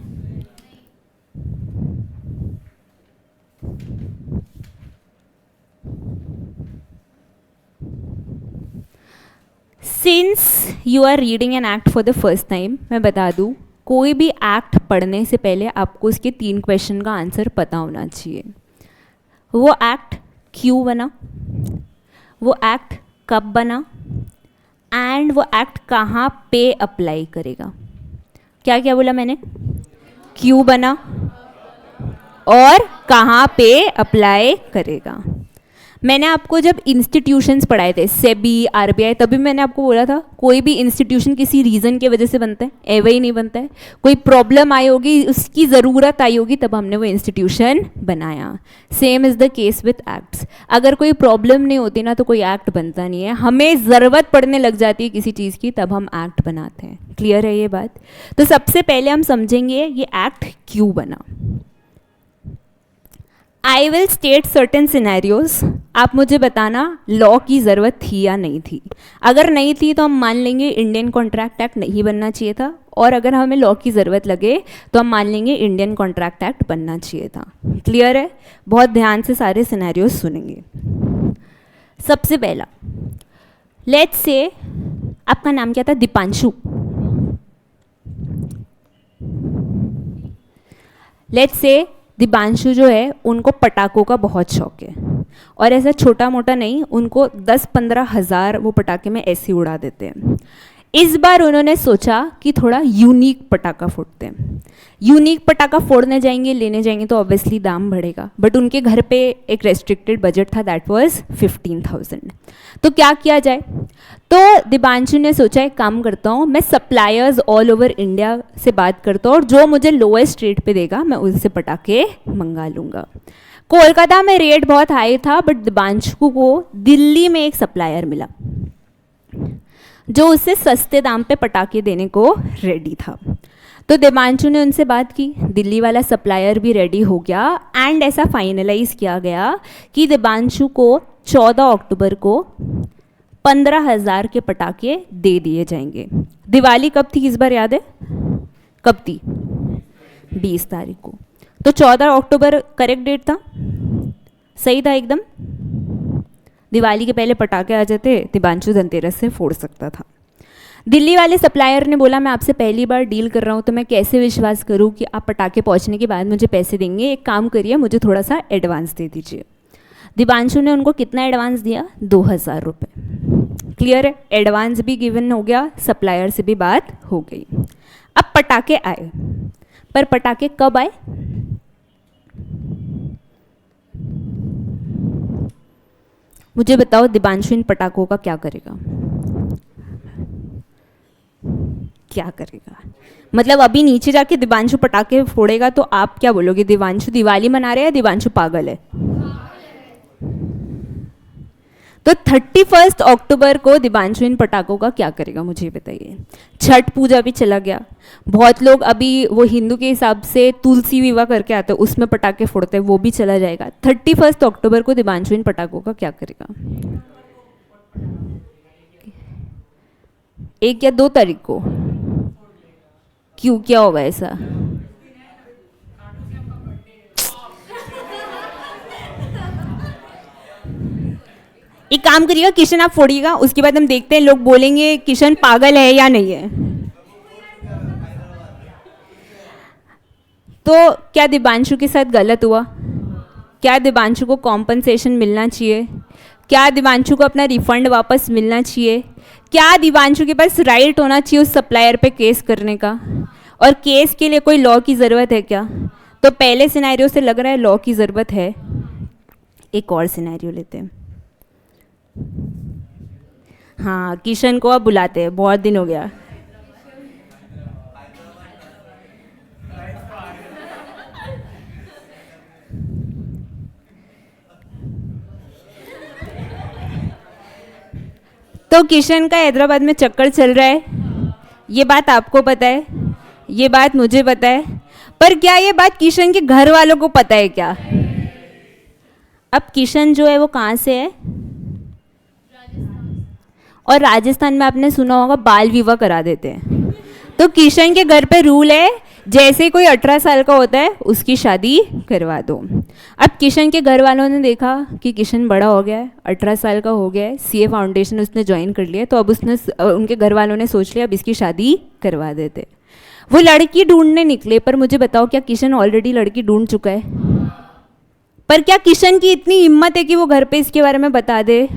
Since you are reading an act for the first time, मैं बता दूँ कोई भी एक्ट पढ़ने से पहले आपको इसके 3 क्वेश्चन का आंसर पता होना चाहिए। वो एक्ट क्यों बना, वो एक्ट कब बना, एंड वो एक्ट कहाँ पे अप्लाई करेगा। क्या क्या बोला मैंने? क्यों बना और कहाँ पे अप्लाई करेगा। मैंने आपको जब इंस्टीट्यूशंस पढ़ाए थे, सेबी, आरबीआई, तभी मैंने आपको बोला था कोई भी इंस्टीट्यूशन किसी रीज़न की वजह से बनता है, एवं ही नहीं बनता है। कोई प्रॉब्लम आई होगी, उसकी ज़रूरत आई होगी, तब हमने वो इंस्टीट्यूशन बनाया। Same is the case with acts. अगर कोई प्रॉब्लम नहीं होती ना तो कोई एक्ट बनता नहीं है, हमें ज़रूरत पड़ने लग जाती है किसी चीज़ की, तब हम एक्ट बनाते हैं। क्लियर है ये बात? तो सबसे पहले हम समझेंगे ये एक्ट क्यों बना। I will state certain scenarios, आप मुझे बताना लॉ की ज़रूरत थी या नहीं थी। अगर नहीं थी तो हम मान लेंगे इंडियन कॉन्ट्रैक्ट एक्ट नहीं बनना चाहिए था, और अगर हमें लॉ की ज़रूरत लगे तो हम मान लेंगे इंडियन कॉन्ट्रैक्ट एक्ट बनना चाहिए था। क्लियर है? बहुत ध्यान से सारे सिनेरियोज सुनेंगे। सबसे पहला, लेट्स से आपका नाम क्या था? दीपांशु। लेट्स से दीपांशु जो है उनको पटाखों का बहुत शौक है, और ऐसा छोटा मोटा नहीं, उनको 10-15 हज़ार वो पटाखे में ऐसे उड़ा देते हैं। इस बार उन्होंने सोचा कि थोड़ा यूनिक पटाखा फोड़ते हैं। यूनिक पटाखा फोड़ने जाएंगे, लेने जाएंगे तो ऑब्वियसली दाम बढ़ेगा, बट उनके घर पे एक रेस्ट्रिक्टेड बजट था, दैट वाज 15,000। तो क्या किया जाए? तो दीपांशु ने सोचा एक काम करता हूँ, मैं सप्लायर्स ऑल ओवर इंडिया से बात करता हूँ और जो मुझे लोएस्ट रेट पे देगा मैं उनसे पटाखे मंगा लूँगा। कोलकाता में रेट बहुत हाई था, बट दीपांशु को दिल्ली में एक सप्लायर मिला जो उससे सस्ते दाम पे पटाखे देने को रेडी था। तो दीपांशु ने उनसे बात की, दिल्ली वाला सप्लायर भी रेडी हो गया, एंड ऐसा फाइनलाइज किया गया कि दीपांशु को 14 अक्टूबर को 15,000 के पटाखे दे दिए जाएंगे। दिवाली कब थी इस बार याद है? कब थी? 20 तारीख को। तो 14 अक्टूबर करेक्ट डेट था, सही था एकदम। दिवाली के पहले पटाखे आ जाते, दीपांशु धनतेरस से फोड़ सकता था। दिल्ली वाले सप्लायर ने बोला मैं आपसे पहली बार डील कर रहा हूँ तो मैं कैसे विश्वास करूँ कि आप पटाखे पहुँचने के बाद मुझे पैसे देंगे, एक काम करिए मुझे थोड़ा सा एडवांस दे दीजिए। दिवांशु ने उनको कितना एडवांस दिया? 2000 रुपये। क्लियर है, एडवांस भी गिवन हो गया, सप्लायर से भी बात हो गई। अब पटाखे आए, पर पटाखे कब आए? मुझे बताओ दिवांशु इन पटाखों का क्या करेगा? क्या करेगा? मतलब अभी नीचे जाके दिवांशु पटाखे फोड़ेगा तो आप क्या बोलोगे? दिवांशु दिवाली मना रहे हैं या दिवांशु पागल है? तो 31 अक्टूबर को दिवांशु इन पटाखों का क्या करेगा मुझे बताइए। छठ पूजा भी चला गया, बहुत लोग अभी वो हिंदू के हिसाब से तुलसी विवाह करके आते हैं उसमें पटाखे फोड़ते हैं, वो भी चला जाएगा। 31 अक्टूबर को दिवांशु इन पटाखों का क्या करेगा? 1 या 2 तारीख को? क्यों, क्या होगा ऐसा? एक काम करिएगा, किशन आप फोड़िएगा, उसके बाद हम देखते हैं लोग बोलेंगे किशन पागल है या नहीं है। तो क्या दिवांशु के साथ गलत हुआ? क्या दिवांशु को कॉम्पनसेशन मिलना चाहिए? क्या दिवांशु को अपना रिफंड वापस मिलना चाहिए? क्या दिवांशु के पास राइट होना चाहिए उस सप्लायर पे केस करने का? और केस के लिए कोई लॉ की ज़रूरत है क्या? तो पहले सिनेरियो से लग रहा है लॉ की ज़रूरत है। एक और सिनेरियो लेते हैं। हाँ, किशन को अब बुलाते हैं, बहुत दिन हो गया। तो किशन का हैदराबाद में चक्कर चल रहा है, ये बात आपको पता है, ये बात मुझे पता है, पर क्या ये बात किशन के घर वालों को पता है क्या? अब किशन जो है वो कहाँ से है? और राजस्थान में आपने सुना होगा बाल विवाह करा देते हैं। तो किशन के घर पे रूल है, जैसे कोई 18 साल का होता है उसकी शादी करवा दो। अब किशन के घर वालों ने देखा कि किशन बड़ा हो गया है, 18 साल का हो गया है, सीए फाउंडेशन उसने ज्वाइन कर लिया, तो अब उसने उनके घर वालों ने सोच लिया अब इसकी शादी करवा देते। वो लड़की ढूंढने निकले, पर मुझे बताओ क्या किशन ऑलरेडी लड़की ढूंढ चुका है? पर क्या किशन की इतनी हिम्मत है कि वो घर पे इसके बारे में बता दे?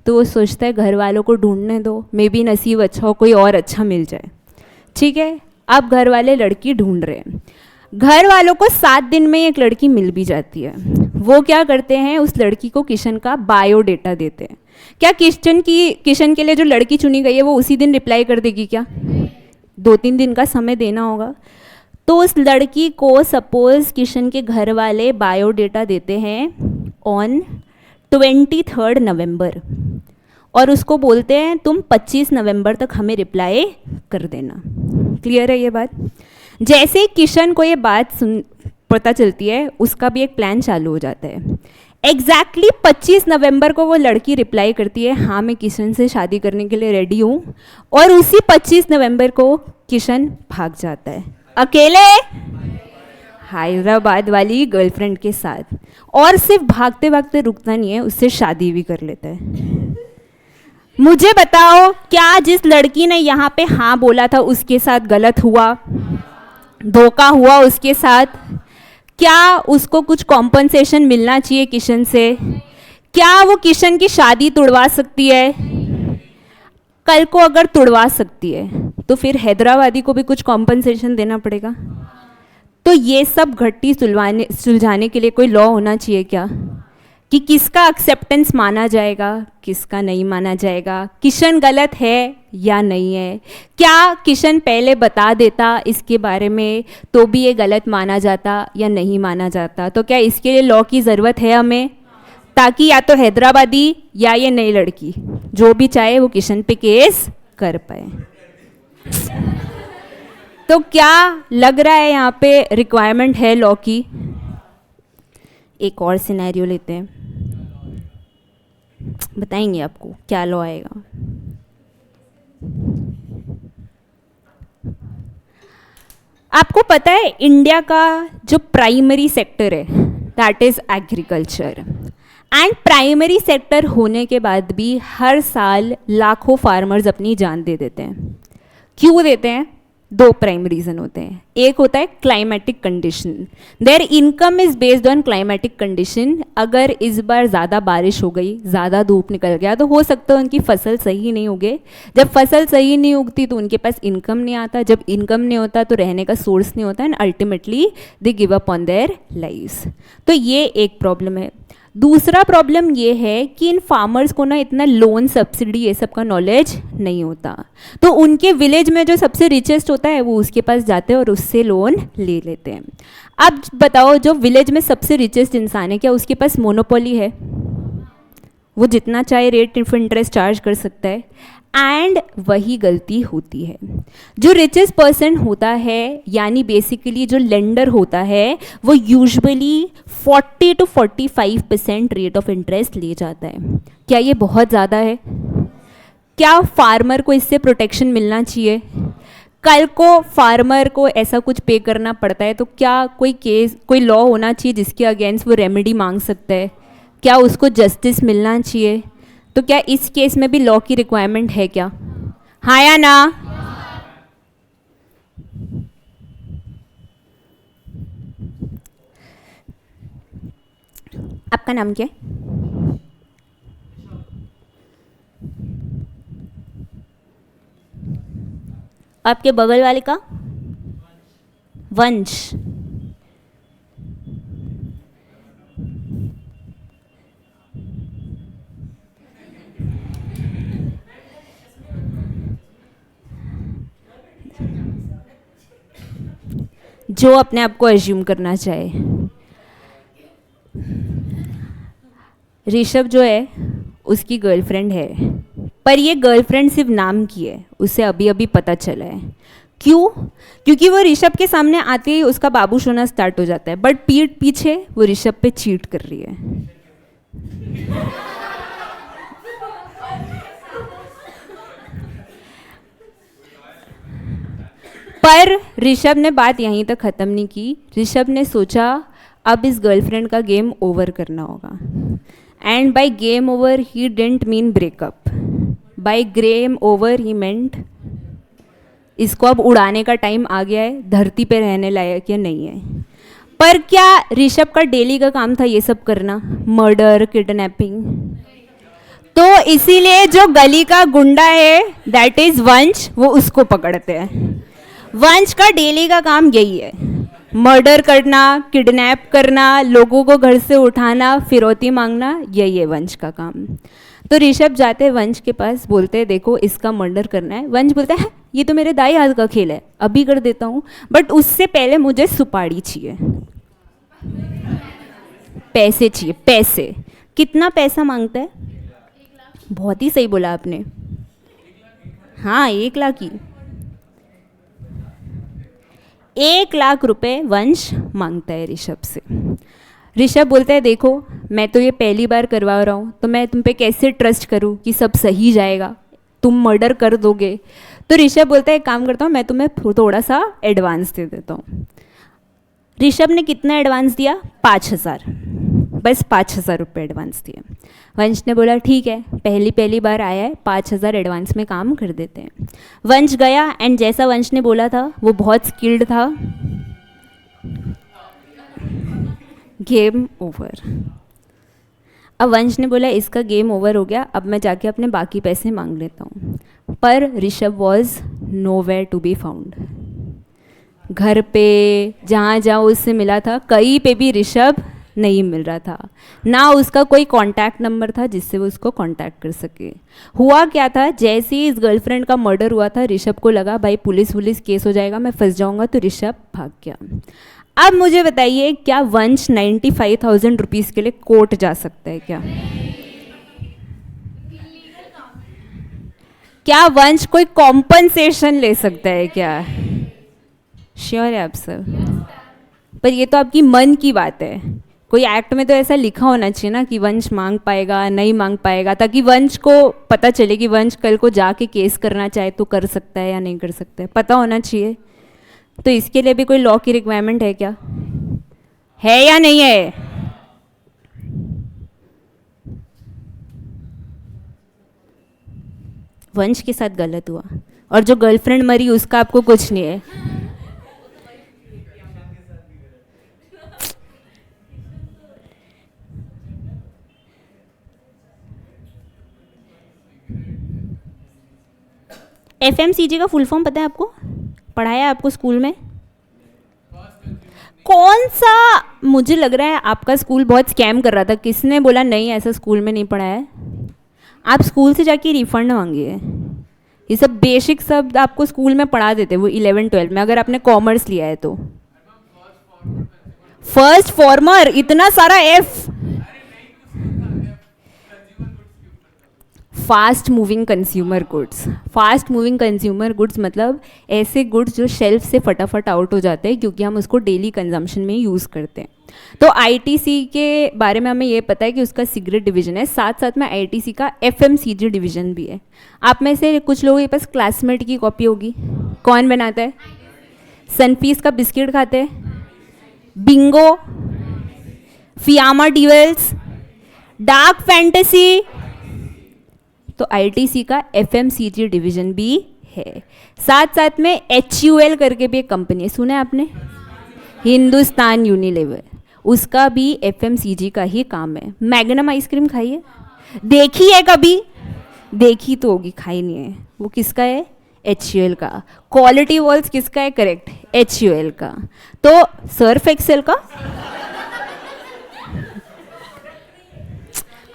तो वो सोचता है घर वालों को ढूंढने दो, मे बी नसीब अच्छा हो, कोई और अच्छा मिल जाए। ठीक है, अब घर वाले लड़की ढूंढ रहे हैं। घर वालों को 7 दिन में एक लड़की मिल भी जाती है। वो क्या करते हैं, उस लड़की को किशन का बायोडेटा देते हैं। क्या किशन के लिए जो लड़की चुनी गई है वो उसी दिन रिप्लाई कर देगी क्या? 2-3 दिन का समय देना होगा। तो उस लड़की को सपोज किशन के घर वाले बायोडेटा देते हैं ऑन 23 नवंबर, और उसको बोलते हैं तुम 25 नवंबर तक हमें रिप्लाई कर देना। क्लियर है ये बात? जैसे ही किशन को ये बात पता चलती है, उसका भी एक प्लान चालू हो जाता है। एग्जैक्टली 25 नवंबर को वो लड़की रिप्लाई करती है हाँ मैं किशन से शादी करने के लिए रेडी हूँ, और उसी 25 नवंबर को किशन भाग जाता है अकेले हैदराबाद वाली गर्लफ्रेंड के साथ, और सिर्फ भागते भागते रुकता नहीं है, उससे शादी भी कर लेता है। मुझे बताओ क्या जिस लड़की ने यहाँ पे हाँ बोला था उसके साथ गलत हुआ, धोखा हुआ उसके साथ? क्या उसको कुछ कॉम्पनसेशन मिलना चाहिए किशन से? क्या वो किशन की शादी तुड़वा सकती है? कल को अगर तुड़वा सकती है तो फिर हैदराबादी को भी कुछ कॉम्पनसेशन देना पड़ेगा। तो ये सब घट्टी सुलझाने के लिए कोई लॉ होना चाहिए क्या, कि किसका एक्सेप्टेंस माना जाएगा, किसका नहीं माना जाएगा, किशन गलत है या नहीं है? क्या किशन पहले बता देता इसके बारे में तो भी ये गलत माना जाता या नहीं माना जाता? तो क्या इसके लिए लॉ की ज़रूरत है हमें, ताकि या तो हैदराबादी या ये नई लड़की जो भी चाहे वो किशन पे केस कर पाए? तो क्या लग रहा है यहाँ पे रिक्वायरमेंट है लॉ की? एक और सिनेरियो लेते हैं, बताएंगे आपको क्या लॉ आएगा। आपको पता है इंडिया का जो प्राइमरी सेक्टर है that is agriculture. And primary sector होने के बाद भी हर साल लाखों फार्मर्स अपनी जान दे देते हैं। क्यों देते हैं? दो प्राइम रीज़न होते हैं। एक होता है climatic condition, there income is based on climatic condition. अगर इस बार ज़्यादा बारिश हो गई, ज़्यादा धूप निकल गया, तो हो सकता है उनकी फसल सही नहीं उगे। जब फसल सही नहीं उगती तो उनके पास इनकम नहीं आता, जब इनकम नहीं होता तो रहने का सोर्स नहीं होता, and ultimately they give up on their lives. तो ये एक प्रॉब्लम है। दूसरा प्रॉब्लम ये है कि इन फार्मर्स को ना इतना लोन सब्सिडी ये सब का नॉलेज नहीं होता, तो उनके विलेज में जो सबसे रिचेस्ट होता है वो उसके पास जाते हैं और उससे लोन ले लेते हैं। अब बताओ, जो विलेज में सबसे रिचेस्ट इंसान है, क्या उसके पास मोनोपोली है? वो जितना चाहे रेट ऑफ इंटरेस्ट चार्ज कर सकता है। एंड वही गलती होती है। जो रिचेस्ट पर्सन होता है, यानी बेसिकली जो लेंडर होता है, वो usually 40 to 45% rate of interest ले जाता है। क्या ये बहुत ज़्यादा है? क्या फार्मर को इससे प्रोटेक्शन मिलना चाहिए? कल को फार्मर को ऐसा कुछ पे करना पड़ता है तो क्या कोई केस, कोई लॉ होना चाहिए जिसके अगेंस्ट वो रेमेडी मांग सकता है? क्या उसको जस्टिस मिलना चाहिए? तो क्या इस केस में भी लॉ की रिक्वायरमेंट है क्या? हाँ या ना? आपका नाम क्या है? आपके बगल वाले का? वंश। जो अपने आप को एज्यूम करना चाहे। ऋषभ जो है उसकी गर्लफ्रेंड है, पर ये गर्लफ्रेंड सिर्फ नाम की है, उसे अभी अभी पता चला है। क्यों? क्योंकि वो ऋषभ के सामने आते ही उसका बाबू सोना स्टार्ट हो जाता है, बट पीठ पीछे वो ऋषभ पे चीट कर रही है। पर ऋषभ ने बात यहीं तक ख़त्म नहीं की। ऋषभ ने सोचा अब इस गर्लफ्रेंड का गेम ओवर करना होगा। And by game over he didn't mean breakup, by game over he meant इसको अब उड़ाने का टाइम आ गया है, धरती पे रहने लायक या नहीं है। पर क्या ऋषभ का डेली का काम था ये सब करना? Murder, kidnapping? तो इसीलिए जो गली का गुंडा है, दैट इज वंश, वो उसको पकड़ते हैं। वंश का डेली का काम यही है, मर्डर करना, किडनैप करना, लोगों को घर से उठाना, फिरौती मांगना, यही है वंश का काम। तो ऋषभ जाते हैं वंश के पास, बोलते हैं देखो इसका मर्डर करना है। वंश बोलता है ये तो मेरे दाई हाथ का खेल है, अभी कर देता हूँ, बट उससे पहले मुझे सुपारी चाहिए, पैसे चाहिए, पैसे। कितना पैसा मांगता है? बहुत ही सही बोला आपने, हाँ 1 लाख ही। 1 लाख रुपए वंश मांगता है ऋषभ से। ऋषभ बोलता है देखो मैं तो ये पहली बार करवा रहा हूँ, तो मैं तुम पे कैसे ट्रस्ट करूँ कि सब सही जाएगा, तुम मर्डर कर दोगे। तो ऋषभ बोलता है एक काम करता हूँ, मैं तुम्हें थोड़ा सा एडवांस दे देता हूँ। ऋषभ ने कितना एडवांस दिया? 5,000, बस 5,000 रुपये एडवांस दिए। वंश ने बोला ठीक है, पहली बार आया है, 5,000 एडवांस में काम कर देते हैं। वंश गया एंड जैसा वंश ने बोला था वो बहुत स्किल्ड था। Game over. अब वंश ने बोला इसका गेम ओवर हो गया, अब मैं जाके अपने बाकी पैसे मांग लेता हूँ। पर Rishabh was nowhere to be found. घर पे जहाँ जहाँ उससे मिला था कहीं पे भी ऋषभ नहीं मिल रहा था, ना उसका कोई कांटेक्ट नंबर था जिससे वो उसको कांटेक्ट कर सके। हुआ क्या था, जैसे ही इस गर्लफ्रेंड का मर्डर हुआ था ऋषभ को लगा भाई पुलिस केस हो जाएगा, मैं फंस जाऊंगा, तो ऋषभ भाग गया। अब मुझे बताइए क्या वंश 95,000 रुपीज़ के लिए कोर्ट जा सकता है क्या? क्या वंश कोई कॉम्पनसेशन ले सकता है क्या? श्योर है आप सब? पर ये तो आपकी मन की बात है, कोई एक्ट में तो ऐसा लिखा होना चाहिए ना कि वंश मांग पाएगा नहीं मांग पाएगा, ताकि वंश को पता चले कि वंश कल को जाके केस करना चाहे तो कर सकता है या नहीं कर सकता है, पता होना चाहिए। तो इसके लिए भी कोई लॉ की रिक्वायरमेंट है क्या? है या नहीं है? वंश के साथ गलत हुआ, और जो गर्लफ्रेंड मरी उसका आपको कुछ नहीं है। एफएमसीजी का फुल फॉर्म पता है आपको? पढ़ाया आपको स्कूल में? कौन सा? मुझे लग रहा है आपका स्कूल बहुत स्कैम कर रहा था। किसने बोला नहीं ऐसा स्कूल में नहीं पढ़ाया है? आप स्कूल से जाके रिफंड मांगिए। ये सब बेसिक शब्द आपको स्कूल में पढ़ा देते वो 11-12 में, अगर आपने कॉमर्स लिया है तो। फर्स्ट फॉर्मर, इतना सारा F. Fast moving consumer goods. Fast moving consumer goods मतलब ऐसे गुड्स जो शेल्फ से फटाफट आउट हो जाते हैं क्योंकि हम उसको डेली कंजम्पशन में यूज़ करते हैं। तो आईटीसी के बारे में हमें ये पता है कि उसका सिगरेट डिवीजन है, साथ साथ में आईटीसी का एफएमसीजी डिवीजन भी है। आप में से कुछ लोगों के पास क्लासमेट की कॉपी होगी। कौन बनाता है? सनफीस का बिस्किट खाते हैं, Bingo, Fiama dwells, dark fantasy. तो आईटीसी का एफएमसीजी डिवीजन भी है। साथ साथ में HUL करके भी एक कंपनी है, सुना है आपने? हिंदुस्तान यूनिलीवर, उसका भी एफएमसीजी का ही काम है। मैग्नम आइसक्रीम खाई है? देखी है कभी? देखी तो होगी, खाई नहीं है। वो किसका है? HUL का। क्वालिटी वॉल्स किसका है? करेक्ट, HUL का। तो सर्फ एक्सेल का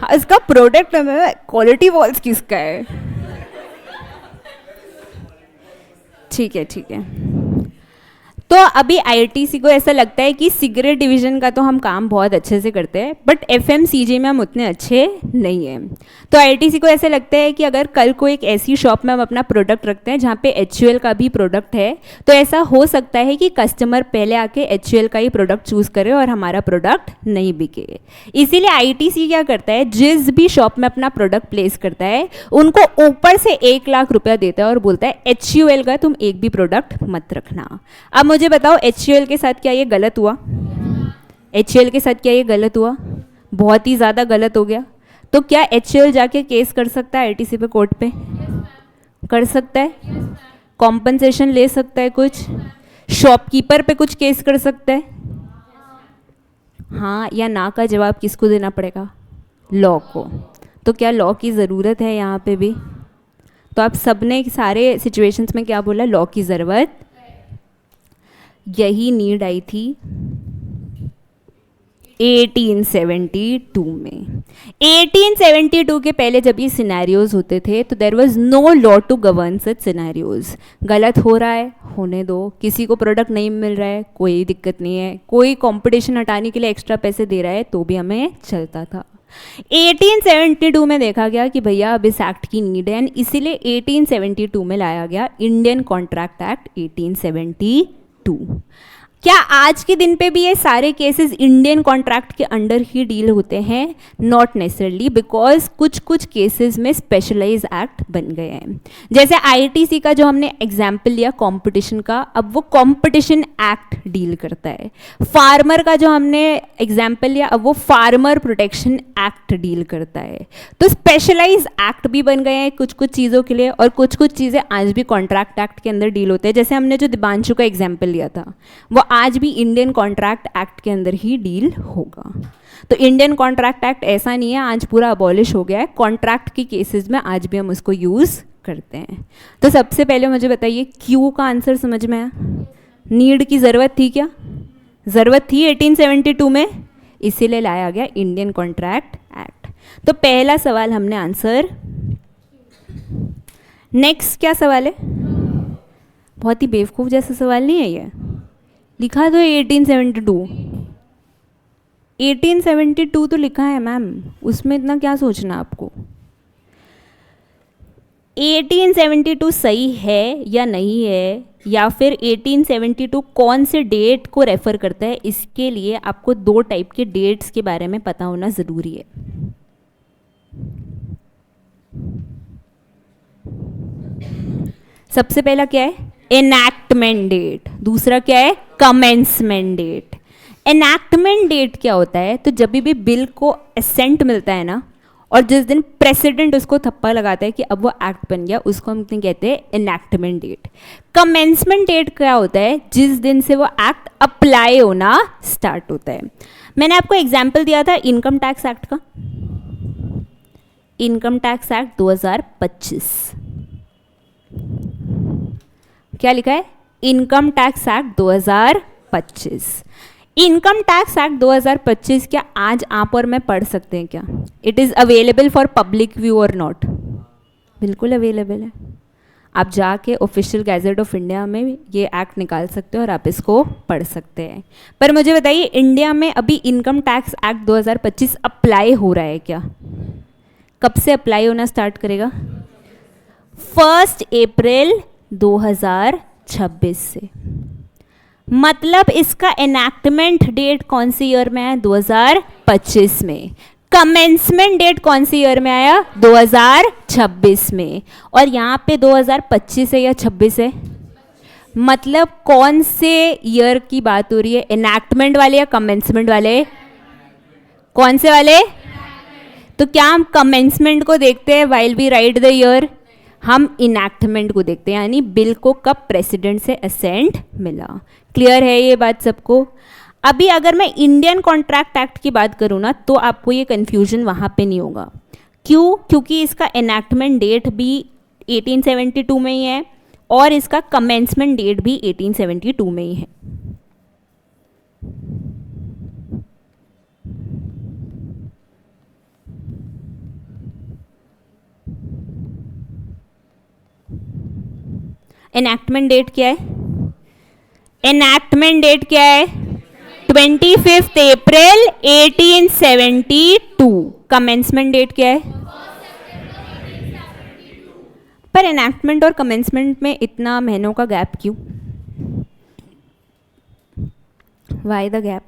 हाँ, इसका प्रोडक्ट है। क्वालिटी वॉल्स किसका है? ठीक है ठीक है। तो अभी आईटीसी को ऐसा लगता है कि सिगरेट डिवीजन का तो हम काम बहुत अच्छे से करते हैं, बट एफएमसीजी में हम उतने अच्छे नहीं हैं। तो आईटीसी को ऐसा लगता है कि अगर कल को एक ऐसी शॉप में हम अपना प्रोडक्ट रखते हैं जहाँ पे HUL का भी प्रोडक्ट है, तो ऐसा हो सकता है कि कस्टमर पहले आके HUL का ही प्रोडक्ट चूज़ करे और हमारा प्रोडक्ट नहीं बिके। इसीलिए आईटीसी क्या करता है, जिस भी शॉप में अपना प्रोडक्ट प्लेस करता है उनको ऊपर से 1 लाख रुपया देता है और बोलता है HUL का तुम एक भी प्रोडक्ट मत रखना। अब मुझे बताओ HUL के साथ क्या ये गलत हुआ? HUL के साथ क्या ये गलत हुआ? बहुत ही ज़्यादा गलत हो गया। तो क्या HUL जाके केस कर सकता है आईटीसी पे, कोर्ट पे? कर सकता है। कॉम्पनसेशन ले सकता है, कुछ शॉपकीपर पे कुछ केस कर सकता है। हाँ या ना का जवाब किसको देना पड़ेगा? लॉ को। तो क्या लॉ की ज़रूरत है यहाँ पे भी? तो आप सबने सारे सिचुएशंस में क्या बोला? लॉ की ज़रूरत। यही नीड आई थी 1872 में। 1872 के पहले जब ये सिनेरियोज होते थे तो there was no law to govern such scenarios. गलत हो रहा है, होने दो। किसी को प्रोडक्ट नहीं मिल रहा है, कोई दिक्कत नहीं है। कोई कंपटीशन हटाने के लिए एक्स्ट्रा पैसे दे रहा है तो भी हमें चलता था। 1872 में देखा गया कि भैया अब इस एक्ट की नीड है, इसीलिए 1872 में लाया गया इंडियन कॉन्ट्रैक्ट एक्ट 1872। क्या आज के दिन पे भी ये सारे केसेस इंडियन कॉन्ट्रैक्ट के अंडर ही डील होते हैं? नॉट नेसेसरली, बिकॉज कुछ कुछ केसेस में स्पेशलाइज एक्ट बन गए हैं। जैसे आईटीसी का जो हमने एग्जाम्पल लिया कंपटीशन का, अब वो कंपटीशन एक्ट डील करता है। फार्मर का जो हमने एग्जाम्पल लिया, अब वो फार्मर प्रोटेक्शन एक्ट डील करता है। तो स्पेशलाइज एक्ट भी बन गए हैं कुछ कुछ चीज़ों के लिए, और कुछ कुछ चीज़ें आज भी कॉन्ट्रैक्ट एक्ट के अंदर डील होते हैं। जैसे हमने जो दिबांशु का एग्जाम्पल लिया था, वो आज भी इंडियन कॉन्ट्रैक्ट एक्ट के अंदर ही डील होगा। तो इंडियन कॉन्ट्रैक्ट एक्ट ऐसा नहीं है आज पूरा अबॉलिश हो गया है, कॉन्ट्रैक्ट के केसेस में आज भी हम उसको यूज़ करते हैं। तो सबसे पहले मुझे बताइए क्यू का आंसर समझ में आया? नीड की ज़रूरत थी क्या? ज़रूरत थी 1872 में, इसीलिए लाया गया इंडियन कॉन्ट्रैक्ट एक्ट। तो पहला सवाल हमने आंसर। नेक्स्ट क्या सवाल है? बहुत ही बेवकूफ़ जैसा सवाल नहीं है ये, लिखा तो 1872। 1872 तो लिखा है मैम, उसमें इतना क्या सोचना आपको? 1872 सही है या नहीं है, या फिर 1872 कौन से डेट को रेफर करता है, इसके लिए आपको 2 टाइप के डेट्स के बारे में पता होना ज़रूरी है। सबसे पहला क्या है? Enactment date. दूसरा क्या है? Commencement date. एनैक्टमेंट डेट क्या होता है? तो जब भी बिल को असेंट मिलता है ना, और जिस दिन प्रेसिडेंट उसको थप्पा लगाता है कि अब वो एक्ट बन गया, उसको हम कहते हैं इनैक्टमेंट डेट। कमेंसमेंट डेट क्या होता है? जिस दिन से वो एक्ट अप्लाई होना स्टार्ट होता है। मैंने आपको एग्जाम्पल दिया था इनकम टैक्स एक्ट का, इनकम टैक्स एक्ट 2025। क्या लिखा है? Income tax act 2025। Income tax act 2025 क्या आज आप और मैं पढ़ सकते हैं क्या? It is available for public view और नॉट? बिल्कुल अवेलेबल है। आप जाके ऑफिशियल गैजेट ऑफ इंडिया में ये एक्ट निकाल सकते हो और आप इसको पढ़ सकते हैं। पर मुझे बताइए, इंडिया में अभी इनकम टैक्स एक्ट 2025 अप्लाई हो रहा है क्या? कब से अप्लाई होना स्टार्ट करेगा? 1 अप्रैल 2026 से। मतलब इसका एनैक्टमेंट डेट कौन सी ईयर में है? 2025 में। कमेंसमेंट डेट कौन सी ईयर में आया? 2026 में। और यहाँ पे 2025 है या 26 है? मतलब कौन से ईयर की बात हो रही है? एनैक्टमेंट वाले या कमेंसमेंट वाले? कौन से वाले? तो क्या हम कमेंसमेंट को देखते हैं while we write the year? हम इनैक्टमेंट को देखते हैं, यानी बिल को कब प्रेसिडेंट से असेंट मिला। क्लियर है ये बात सबको? अभी अगर मैं इंडियन कॉन्ट्रैक्ट एक्ट की बात करूँ ना, तो आपको ये कन्फ्यूजन वहाँ पे नहीं होगा। क्यों? क्योंकि इसका एनैक्टमेंट डेट भी 1872 में ही है और इसका कमेंसमेंट डेट भी 1872 में ही है। एनैक्टमेंट डेट क्या है? एनैक्टमेंट डेट क्या है? 25 अप्रैल 1872। कमेंसमेंट डेट क्या है? पर एनैक्टमेंट और कमेंसमेंट में इतना महीनों का गैप क्यों? Why the gap?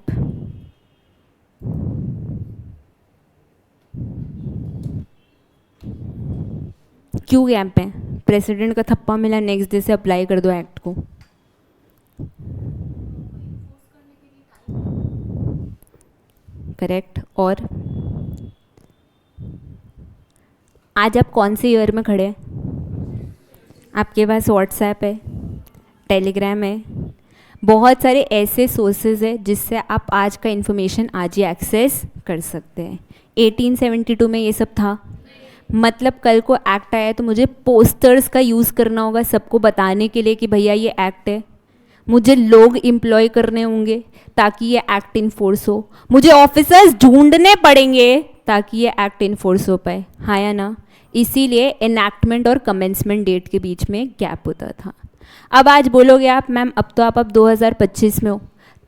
क्यों गैप है? प्रेसिडेंट का थप्पा मिला, नेक्स्ट डे से अप्लाई कर दो एक्ट को। करेक्ट। और आज आप कौन से ईयर में खड़े हैं? आपके पास व्हाट्सएप है, टेलीग्राम है, बहुत सारे ऐसे सोर्सेज है जिससे आप आज का इन्फॉर्मेशन आज ही एक्सेस कर सकते हैं। 1872 में ये सब था? मतलब कल को एक्ट आया तो मुझे पोस्टर्स का यूज़ करना होगा सबको बताने के लिए कि भैया ये एक्ट है। मुझे लोग एम्प्लॉय करने होंगे ताकि ये एक्ट इन्फोर्स हो। मुझे ऑफिसर्स ढूंढने पड़ेंगे ताकि ये एक्ट इन्फोर्स हो पाए। हाँ या ना? इसीलिए एनैक्टमेंट और कमेंसमेंट डेट के बीच में गैप होता था। अब आज बोलोगे आप, मैम अब तो आप 2025 में हो,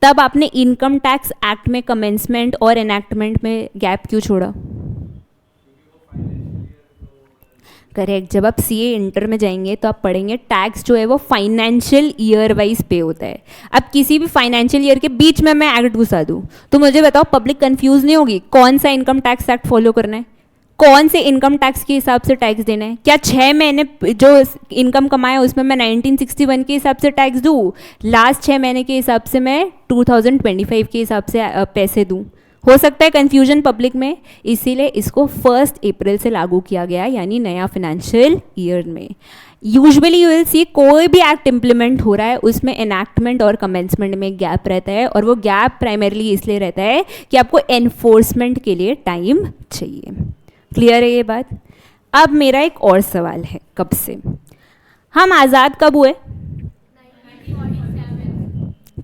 तब आपने इनकम टैक्स एक्ट में कमेंसमेंट और एनैक्टमेंट में गैप क्यों छोड़ा? करेक्ट। जब आप सीए इंटर में जाएंगे तो आप पढ़ेंगे टैक्स जो है वो फाइनेंशियल ईयर वाइज पे होता है। अब किसी भी फाइनेंशियल ईयर के बीच में मैं एक्ट घुसा दूँ तो मुझे बताओ, पब्लिक कंफ्यूज नहीं होगी कौन सा इनकम टैक्स एक्ट फॉलो करना है, कौन से इनकम टैक्स के हिसाब से टैक्स देना है? क्या 6 महीने जो इनकम कमाया उसमें मैं 1961 के हिसाब से टैक्स दूँ, लास्ट 6 महीने के हिसाब से मैं 2025 के हिसाब से पैसे दूँ? हो सकता है कंफ्यूजन पब्लिक में, इसीलिए इसको 1 अप्रैल से लागू किया गया, यानी नया फाइनेंशियल ईयर में। यूजुअली यू विल सी कोई भी एक्ट इम्प्लीमेंट हो रहा है उसमें एनैक्टमेंट और कमेंसमेंट में गैप रहता है, और वो गैप प्राइमरली इसलिए रहता है कि आपको एनफोर्समेंट के लिए टाइम चाहिए। क्लियर है ये बात? अब मेरा एक और सवाल है, कब से हम आज़ाद कब हुए?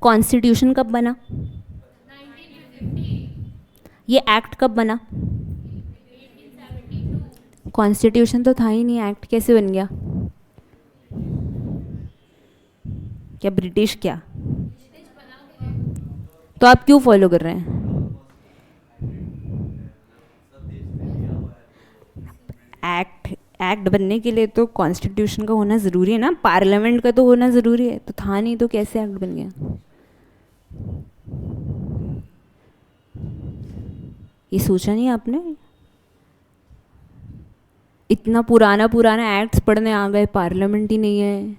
कॉन्स्टिट्यूशन कब बना? ये एक्ट कब बना? कॉन्स्टिट्यूशन तो था ही नहीं, एक्ट कैसे बन गया? क्या ब्रिटिश क्या? तो आप क्यों फॉलो कर रहे हैं? एक्ट बनने के लिए तो कॉन्स्टिट्यूशन का होना ज़रूरी है ना, पार्लियामेंट का तो होना ज़रूरी है, तो था नहीं तो कैसे एक्ट बन गया? ये सोचा नहीं आपने? इतना पुराना पुराना एक्ट्स पढ़ने आ गए, पार्लियामेंट ही नहीं है,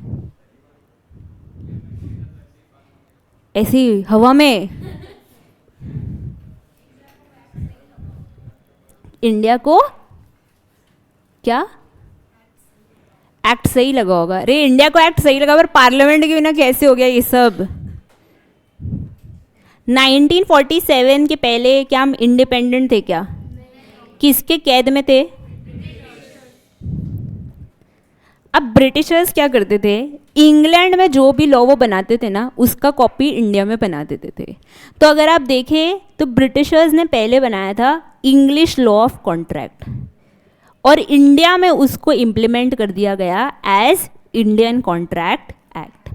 ऐसी हवा में। इंडिया को क्या एक्ट सही लगा होगा? अरे इंडिया को एक्ट सही लगा, पर पार्लियामेंट के बिना कैसे हो गया ये सब? 1947 के पहले क्या हम इंडिपेंडेंट थे क्या? किसके कैद में थे? अब ब्रिटिशर्स क्या करते थे, इंग्लैंड में जो भी लॉ वो बनाते थे ना, उसका कॉपी इंडिया में बना देते थे। तो अगर आप देखें तो ब्रिटिशर्स ने पहले बनाया था इंग्लिश लॉ ऑफ कॉन्ट्रैक्ट, और इंडिया में उसको इम्प्लीमेंट कर दिया गया एज इंडियन कॉन्ट्रैक्ट एक्ट।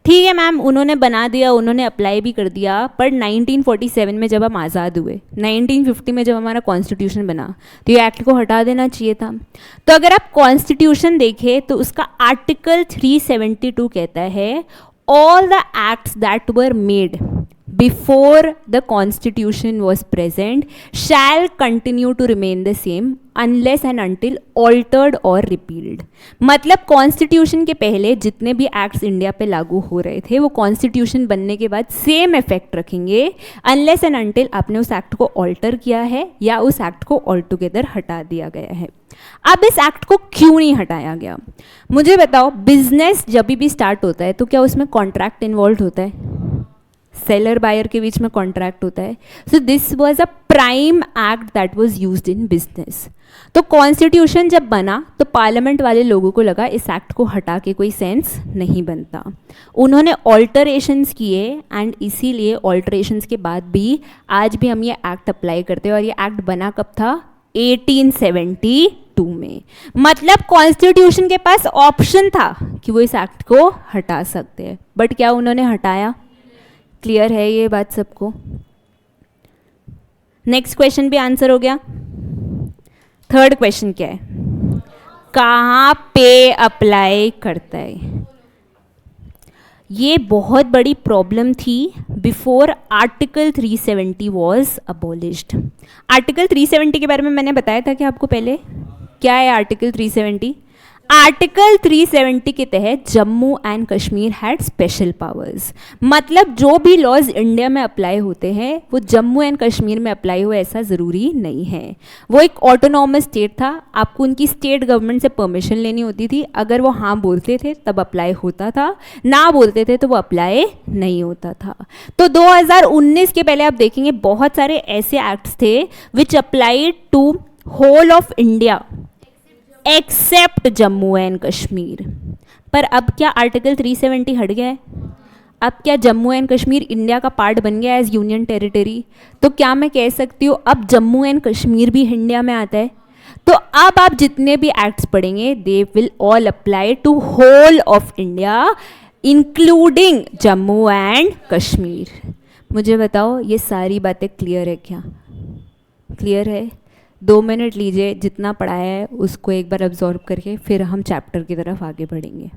ठीक है मैम, उन्होंने बना दिया, उन्होंने अप्लाई भी कर दिया, पर 1947 में जब हम आज़ाद हुए, 1950 में जब हमारा कॉन्स्टिट्यूशन बना, तो ये एक्ट को हटा देना चाहिए था। तो अगर आप कॉन्स्टिट्यूशन देखें तो उसका आर्टिकल 372 कहता है all the acts that were made before the constitution was present shall continue to remain the same unless and until altered or repealed। मतलब कॉन्स्टिट्यूशन के पहले जितने भी एक्ट्स इंडिया पे लागू हो रहे थे वो कॉन्स्टिट्यूशन बनने के बाद सेम इफेक्ट रखेंगे, अनलेस एंड अनटिल आपने उस एक्ट को ऑल्टर किया है या उस एक्ट को ऑल टुगेदर हटा दिया गया है। अब इस एक्ट को क्यों नहीं हटाया गया, मुझे बताओ। बिजनेस जब भी स्टार्ट होता है तो क्या उसमें कॉन्ट्रैक्ट इन्वॉल्व होता है? सेलर बायर के बीच में कॉन्ट्रैक्ट होता है। So this was a prime act that was used in business. तो कॉन्स्टिट्यूशन जब बना तो पार्लियामेंट वाले लोगों को लगा इस एक्ट को हटा के कोई सेंस नहीं बनता, उन्होंने ऑल्टरेशंस किए, एंड इसीलिए ऑल्टरेशंस के बाद भी आज भी हम ये एक्ट अप्लाई करते हैं। और ये एक्ट बना कब था? 1872 में। मतलब कॉन्स्टिट्यूशन के पास ऑप्शन था कि वो इस एक्ट को हटा सकते हैं, बट क्या उन्होंने हटाया? क्लियर है ये बात सबको? नेक्स्ट क्वेश्चन भी आंसर हो गया। थर्ड क्वेश्चन क्या है? कहाँ पे अप्लाई करता है? ये बहुत बड़ी प्रॉब्लम थी before article 370 was abolished. Article 370 के बारे में मैंने बताया था कि आपको पहले, क्या है आर्टिकल 370? आर्टिकल 370 के तहत Jammu and Kashmir had special powers. मतलब जो भी लॉज इंडिया में अप्लाई होते हैं वो जम्मू एंड कश्मीर में अप्लाई हो ऐसा ज़रूरी नहीं है। वो एक ऑटोनॉमस स्टेट था, आपको उनकी स्टेट गवर्नमेंट से परमिशन लेनी होती थी। अगर वो हाँ बोलते थे तब अप्लाई होता था, ना बोलते थे तो वो अप्लाई नहीं होता था। तो 2019 के पहले आप देखेंगे बहुत सारे ऐसे एक्ट्स थे which applied to whole of India except Jammu and Kashmir. पर अब क्या आर्टिकल 370 हट गया है? अब क्या जम्मू एंड कश्मीर इंडिया का पार्ट बन गया एज यूनियन टेरिटरी? तो क्या मैं कह सकती हूँ अब जम्मू एंड कश्मीर भी इंडिया में आता है? तो अब आप जितने भी एक्ट्स पढ़ेंगे they will all apply to whole of India including Jammu and Kashmir. मुझे बताओ ये सारी बातें क्लियर है क्या? क्लियर है? 2 मिनट लीजिए, जितना पढ़ाया है उसको एक बार अब्जॉर्व करके फिर हम चैप्टर की तरफ आगे बढ़ेंगे।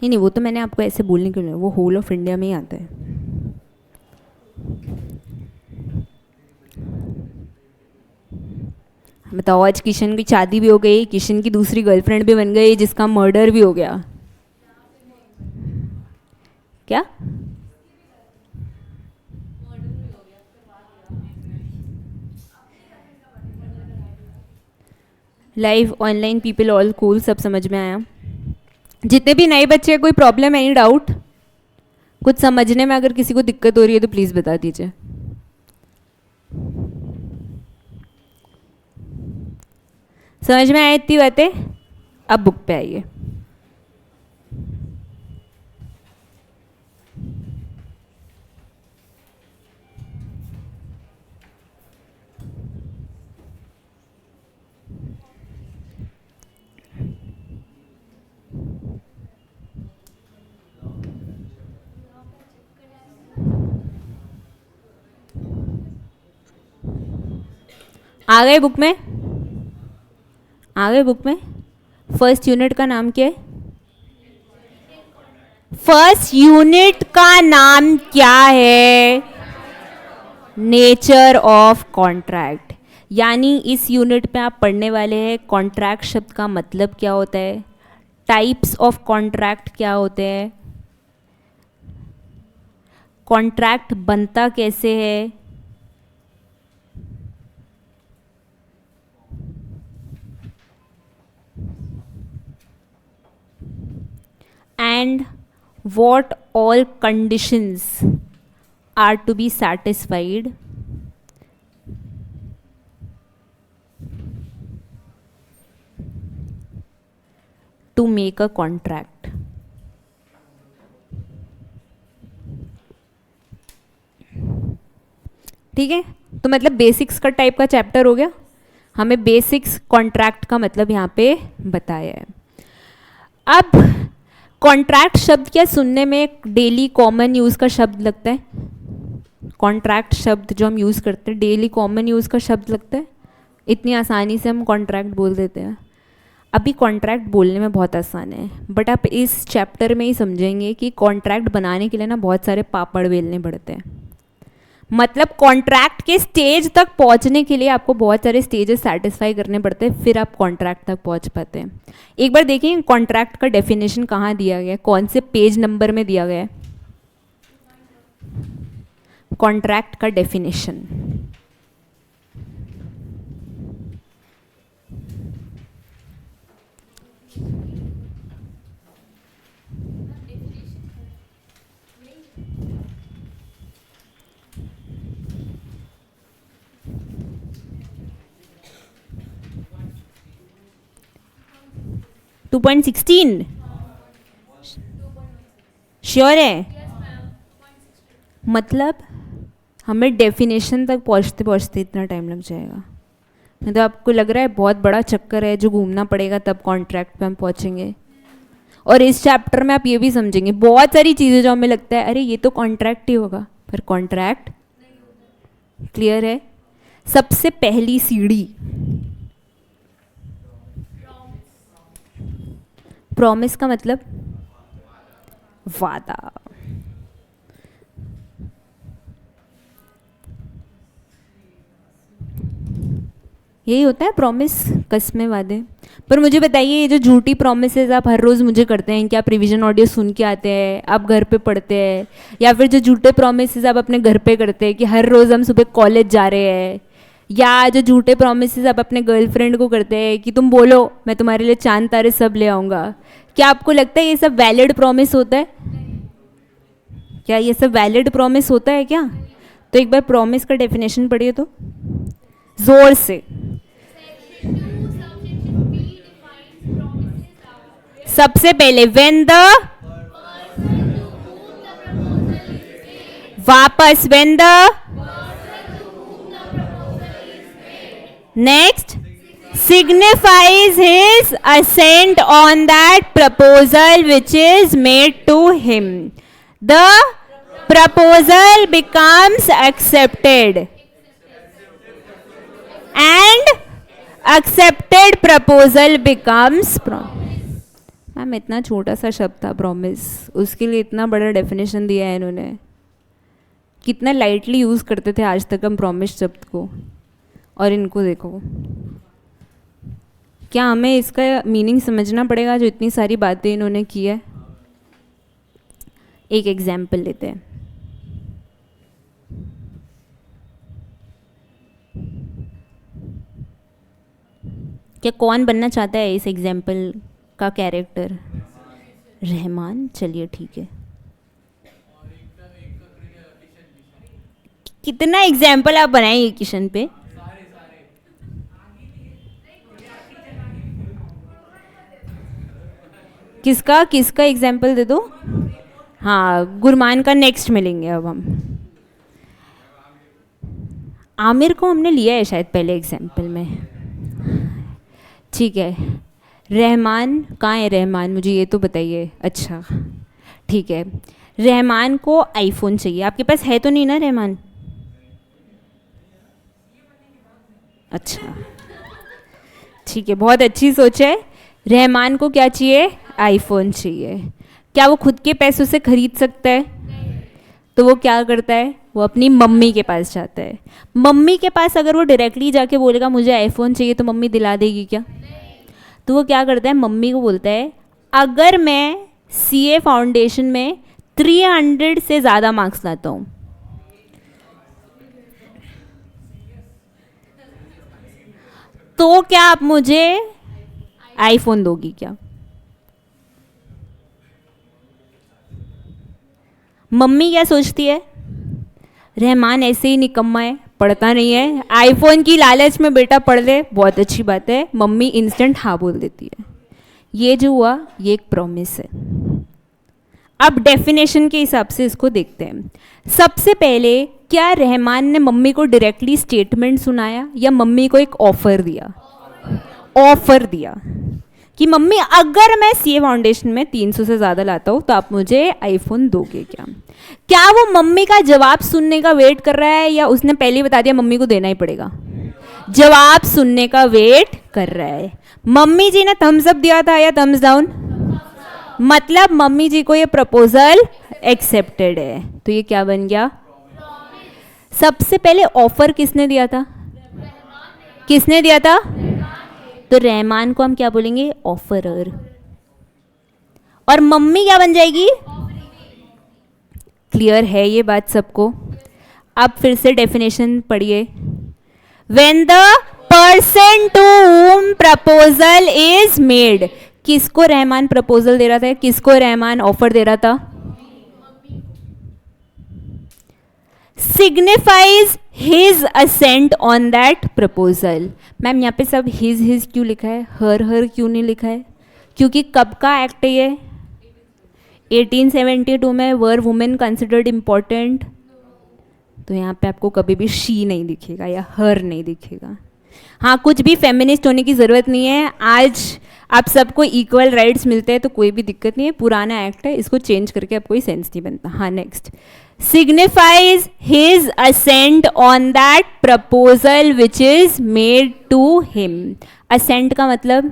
नहीं, वो तो मैंने आपको ऐसे बोलने के लिए, वो होल ऑफ इंडिया में ही आता है। बताओ, आज किशन की शादी भी हो गई, किशन की दूसरी गर्लफ्रेंड भी बन गई, जिसका मर्डर भी हो गया। क्या? Live online people all cool, सब समझ में आया? जितने भी नए बच्चे, कोई प्रॉब्लम, एनी डाउट? कुछ समझने में अगर किसी को दिक्कत हो रही है तो प्लीज़ बता दीजिए। समझ में आए इतनी बातें? अब बुक पे आइए। आ गए बुक में? आ गए बुक में? फर्स्ट यूनिट का नाम क्या है? फर्स्ट यूनिट का नाम क्या है? Nature of contract. यानी इस यूनिट पे आप पढ़ने वाले हैं कॉन्ट्रैक्ट शब्द का मतलब क्या होता है, टाइप्स ऑफ कॉन्ट्रैक्ट क्या होते हैं, कॉन्ट्रैक्ट बनता कैसे है, and what all conditions are to be satisfied to make a contract. ठीक है, तो मतलब बेसिक्स का टाइप का चैप्टर हो गया, हमें बेसिक्स कॉन्ट्रैक्ट का मतलब यहाँ पे बताया है। अब कॉन्ट्रैक्ट शब्द क्या सुनने में एक डेली कॉमन यूज़ का शब्द लगता है, कॉन्ट्रैक्ट शब्द जो हम यूज़ करते हैं डेली कॉमन यूज़ का शब्द लगता है, इतनी आसानी से हम कॉन्ट्रैक्ट बोल देते हैं। अभी कॉन्ट्रैक्ट बोलने में बहुत आसान है, बट आप इस चैप्टर में ही समझेंगे कि कॉन्ट्रैक्ट बनाने के लिए ना बहुत सारे पापड़ बेलने पड़ते हैं। मतलब कॉन्ट्रैक्ट के स्टेज तक पहुंचने के लिए आपको बहुत सारे स्टेजेस सेटिस्फाई करने पड़ते हैं, फिर आप कॉन्ट्रैक्ट तक पहुंच पाते हैं। एक बार देखिए कॉन्ट्रैक्ट का डेफिनेशन कहाँ दिया गया है, कौन से पेज नंबर में दिया गया है कॉन्ट्रैक्ट का डेफिनेशन। टू 2.16 श्योर है? मतलब हमें डेफिनेशन तक पहुंचते पहुंचते इतना टाइम लग जाएगा, मतलब आपको लग रहा है बहुत बड़ा चक्कर है जो घूमना पड़ेगा तब कॉन्ट्रैक्ट पे हम पहुंचेंगे। और इस चैप्टर में आप ये भी समझेंगे बहुत सारी चीज़ें जो हमें लगता है अरे ये तो कॉन्ट्रैक्ट ही होगा, पर कॉन्ट्रैक्ट क्लियर है। सबसे पहली सीढ़ी प्रॉमिस का मतलब वादा। यही होता है प्रॉमिस, कस्में वादे। पर मुझे बताइए ये जो झूठी प्रॉमिसेस आप हर रोज़ मुझे करते हैं, क्या प्रिविजन ऑडियो सुन के आते हैं, आप घर पे पढ़ते हैं, या फिर जो झूठे प्रॉमिसेस आप अपने घर पे करते हैं कि हर रोज़ हम सुबह कॉलेज जा रहे हैं, या जो झूठे प्रॉमिसेस आप अपने गर्लफ्रेंड को करते हैं कि तुम बोलो मैं तुम्हारे लिए चांद तारे सब ले आऊँगा, क्या आपको लगता है ये सब वैलिड प्रॉमिस होता है? क्या ये सब वैलिड प्रॉमिस होता है क्या? तो एक बार प्रॉमिस का डेफिनेशन पढ़िए तो जोर से। सबसे पहले व्हेन द वापस when the next signifies his assent on that proposal which is made to him. The proposal becomes accepted and accepted proposal becomes ma'am इतना छोटा सा शब्द था प्रॉमिस, उसके लिए इतना बड़ा डेफिनेशन दिया है इन्होंने। कितना लाइटली यूज़ करते थे आज तक हम प्रॉमिस शब्द को, और इनको देखो। क्या हमें इसका मीनिंग समझना पड़ेगा जो इतनी सारी बातें इन्होंने की है? एक एग्जाम्पल लेते हैं। क्या कौन बनना चाहता है इस एग्जाम्पल का कैरेक्टर? रहमान, चलिए ठीक है। कितना एग्जाम्पल आप बनाएंगे किशन पे? किसका किसका एग्जाम्पल दे दो। हाँ गुरमान का नेक्स्ट मिलेंगे अब हम। आमिर को हमने लिया है शायद पहले एग्जाम्पल में, ठीक है। रहमान कहाँ है? रहमान मुझे ये तो बताइए। अच्छा ठीक है, रहमान को आईफोन चाहिए। आपके पास है तो नहीं ना रहमान? अच्छा ठीक है, बहुत अच्छी सोच है। रहमान को क्या चाहिए? आईफोन चाहिए। क्या वो खुद के पैसों से खरीद सकता है? तो वो क्या करता है? वो अपनी मम्मी के पास जाता है। मम्मी के पास अगर वो डायरेक्टली जाके बोलेगा मुझे आईफोन चाहिए तो मम्मी दिला देगी क्या? तो वो क्या करता है? मम्मी को बोलता है अगर मैं सीए फाउंडेशन में 300 से ज़्यादा मार्क्स लाता हूँ। तो क्या आप मुझे आईफोन दोगी क्या? मम्मी क्या सोचती है? रहमान ऐसे ही निकम्मा है, पढ़ता नहीं है, आईफोन की लालच में बेटा पढ़ ले, बहुत अच्छी बात है, मम्मी इंस्टेंट हाँ बोल देती है। ये जो हुआ ये एक प्रॉमिस है। अब डेफिनेशन के हिसाब से इसको देखते हैं। सबसे पहले क्या रहमान ने मम्मी को डायरेक्टली स्टेटमेंट सुनाया या मम्मी को एक ऑफर दिया? ऑफर दिया कि मम्मी अगर मैं सीए फाउंडेशन में 300 से ज़्यादा लाता हूँ तो आप मुझे आईफोन दोगे क्या? क्या वो मम्मी का जवाब सुनने का वेट कर रहा है या उसने पहले ही बता दिया मम्मी को देना ही पड़ेगा? जवाब सुनने का वेट कर रहा है। मम्मी जी ने थम्स अप दिया था या थम्स डाउन? मतलब मम्मी जी को ये प्रपोजल एक्सेप्टेड है। तो ये क्या बन गया? सबसे पहले ऑफर किसने दिया था? किसने दिया था? तो रहमान को हम क्या बोलेंगे? ऑफरर। और मम्मी क्या बन जाएगी? क्लियर है ये बात सबको? अब फिर से डेफिनेशन पढ़िए। When the person to whom proposal is made, किसको रहमान प्रपोजल दे रहा था, किसको रहमान ऑफर दे रहा था? Signifies his assent on that proposal. Ma'am यहाँ पे सब हिज क्यों लिखा है, हर क्यों नहीं लिखा है? क्योंकि कब का एक्ट है ये? 1872 में। वर वुमेन कंसिडर्ड इम्पॉर्टेंट? तो यहाँ पे आपको कभी भी शी नहीं दिखेगा या हर नहीं दिखेगा। हाँ, कुछ भी फेमिनिस्ट होने की ज़रूरत नहीं है। आज आप सबको इक्वल राइट्स मिलते हैं तो कोई भी दिक्कत नहीं है। पुराना एक्ट है, इसको चेंज करके अब कोई सेंस नहीं बनता। हाँ, next. Signifies his assent on that proposal which is made to him. Assent का मतलब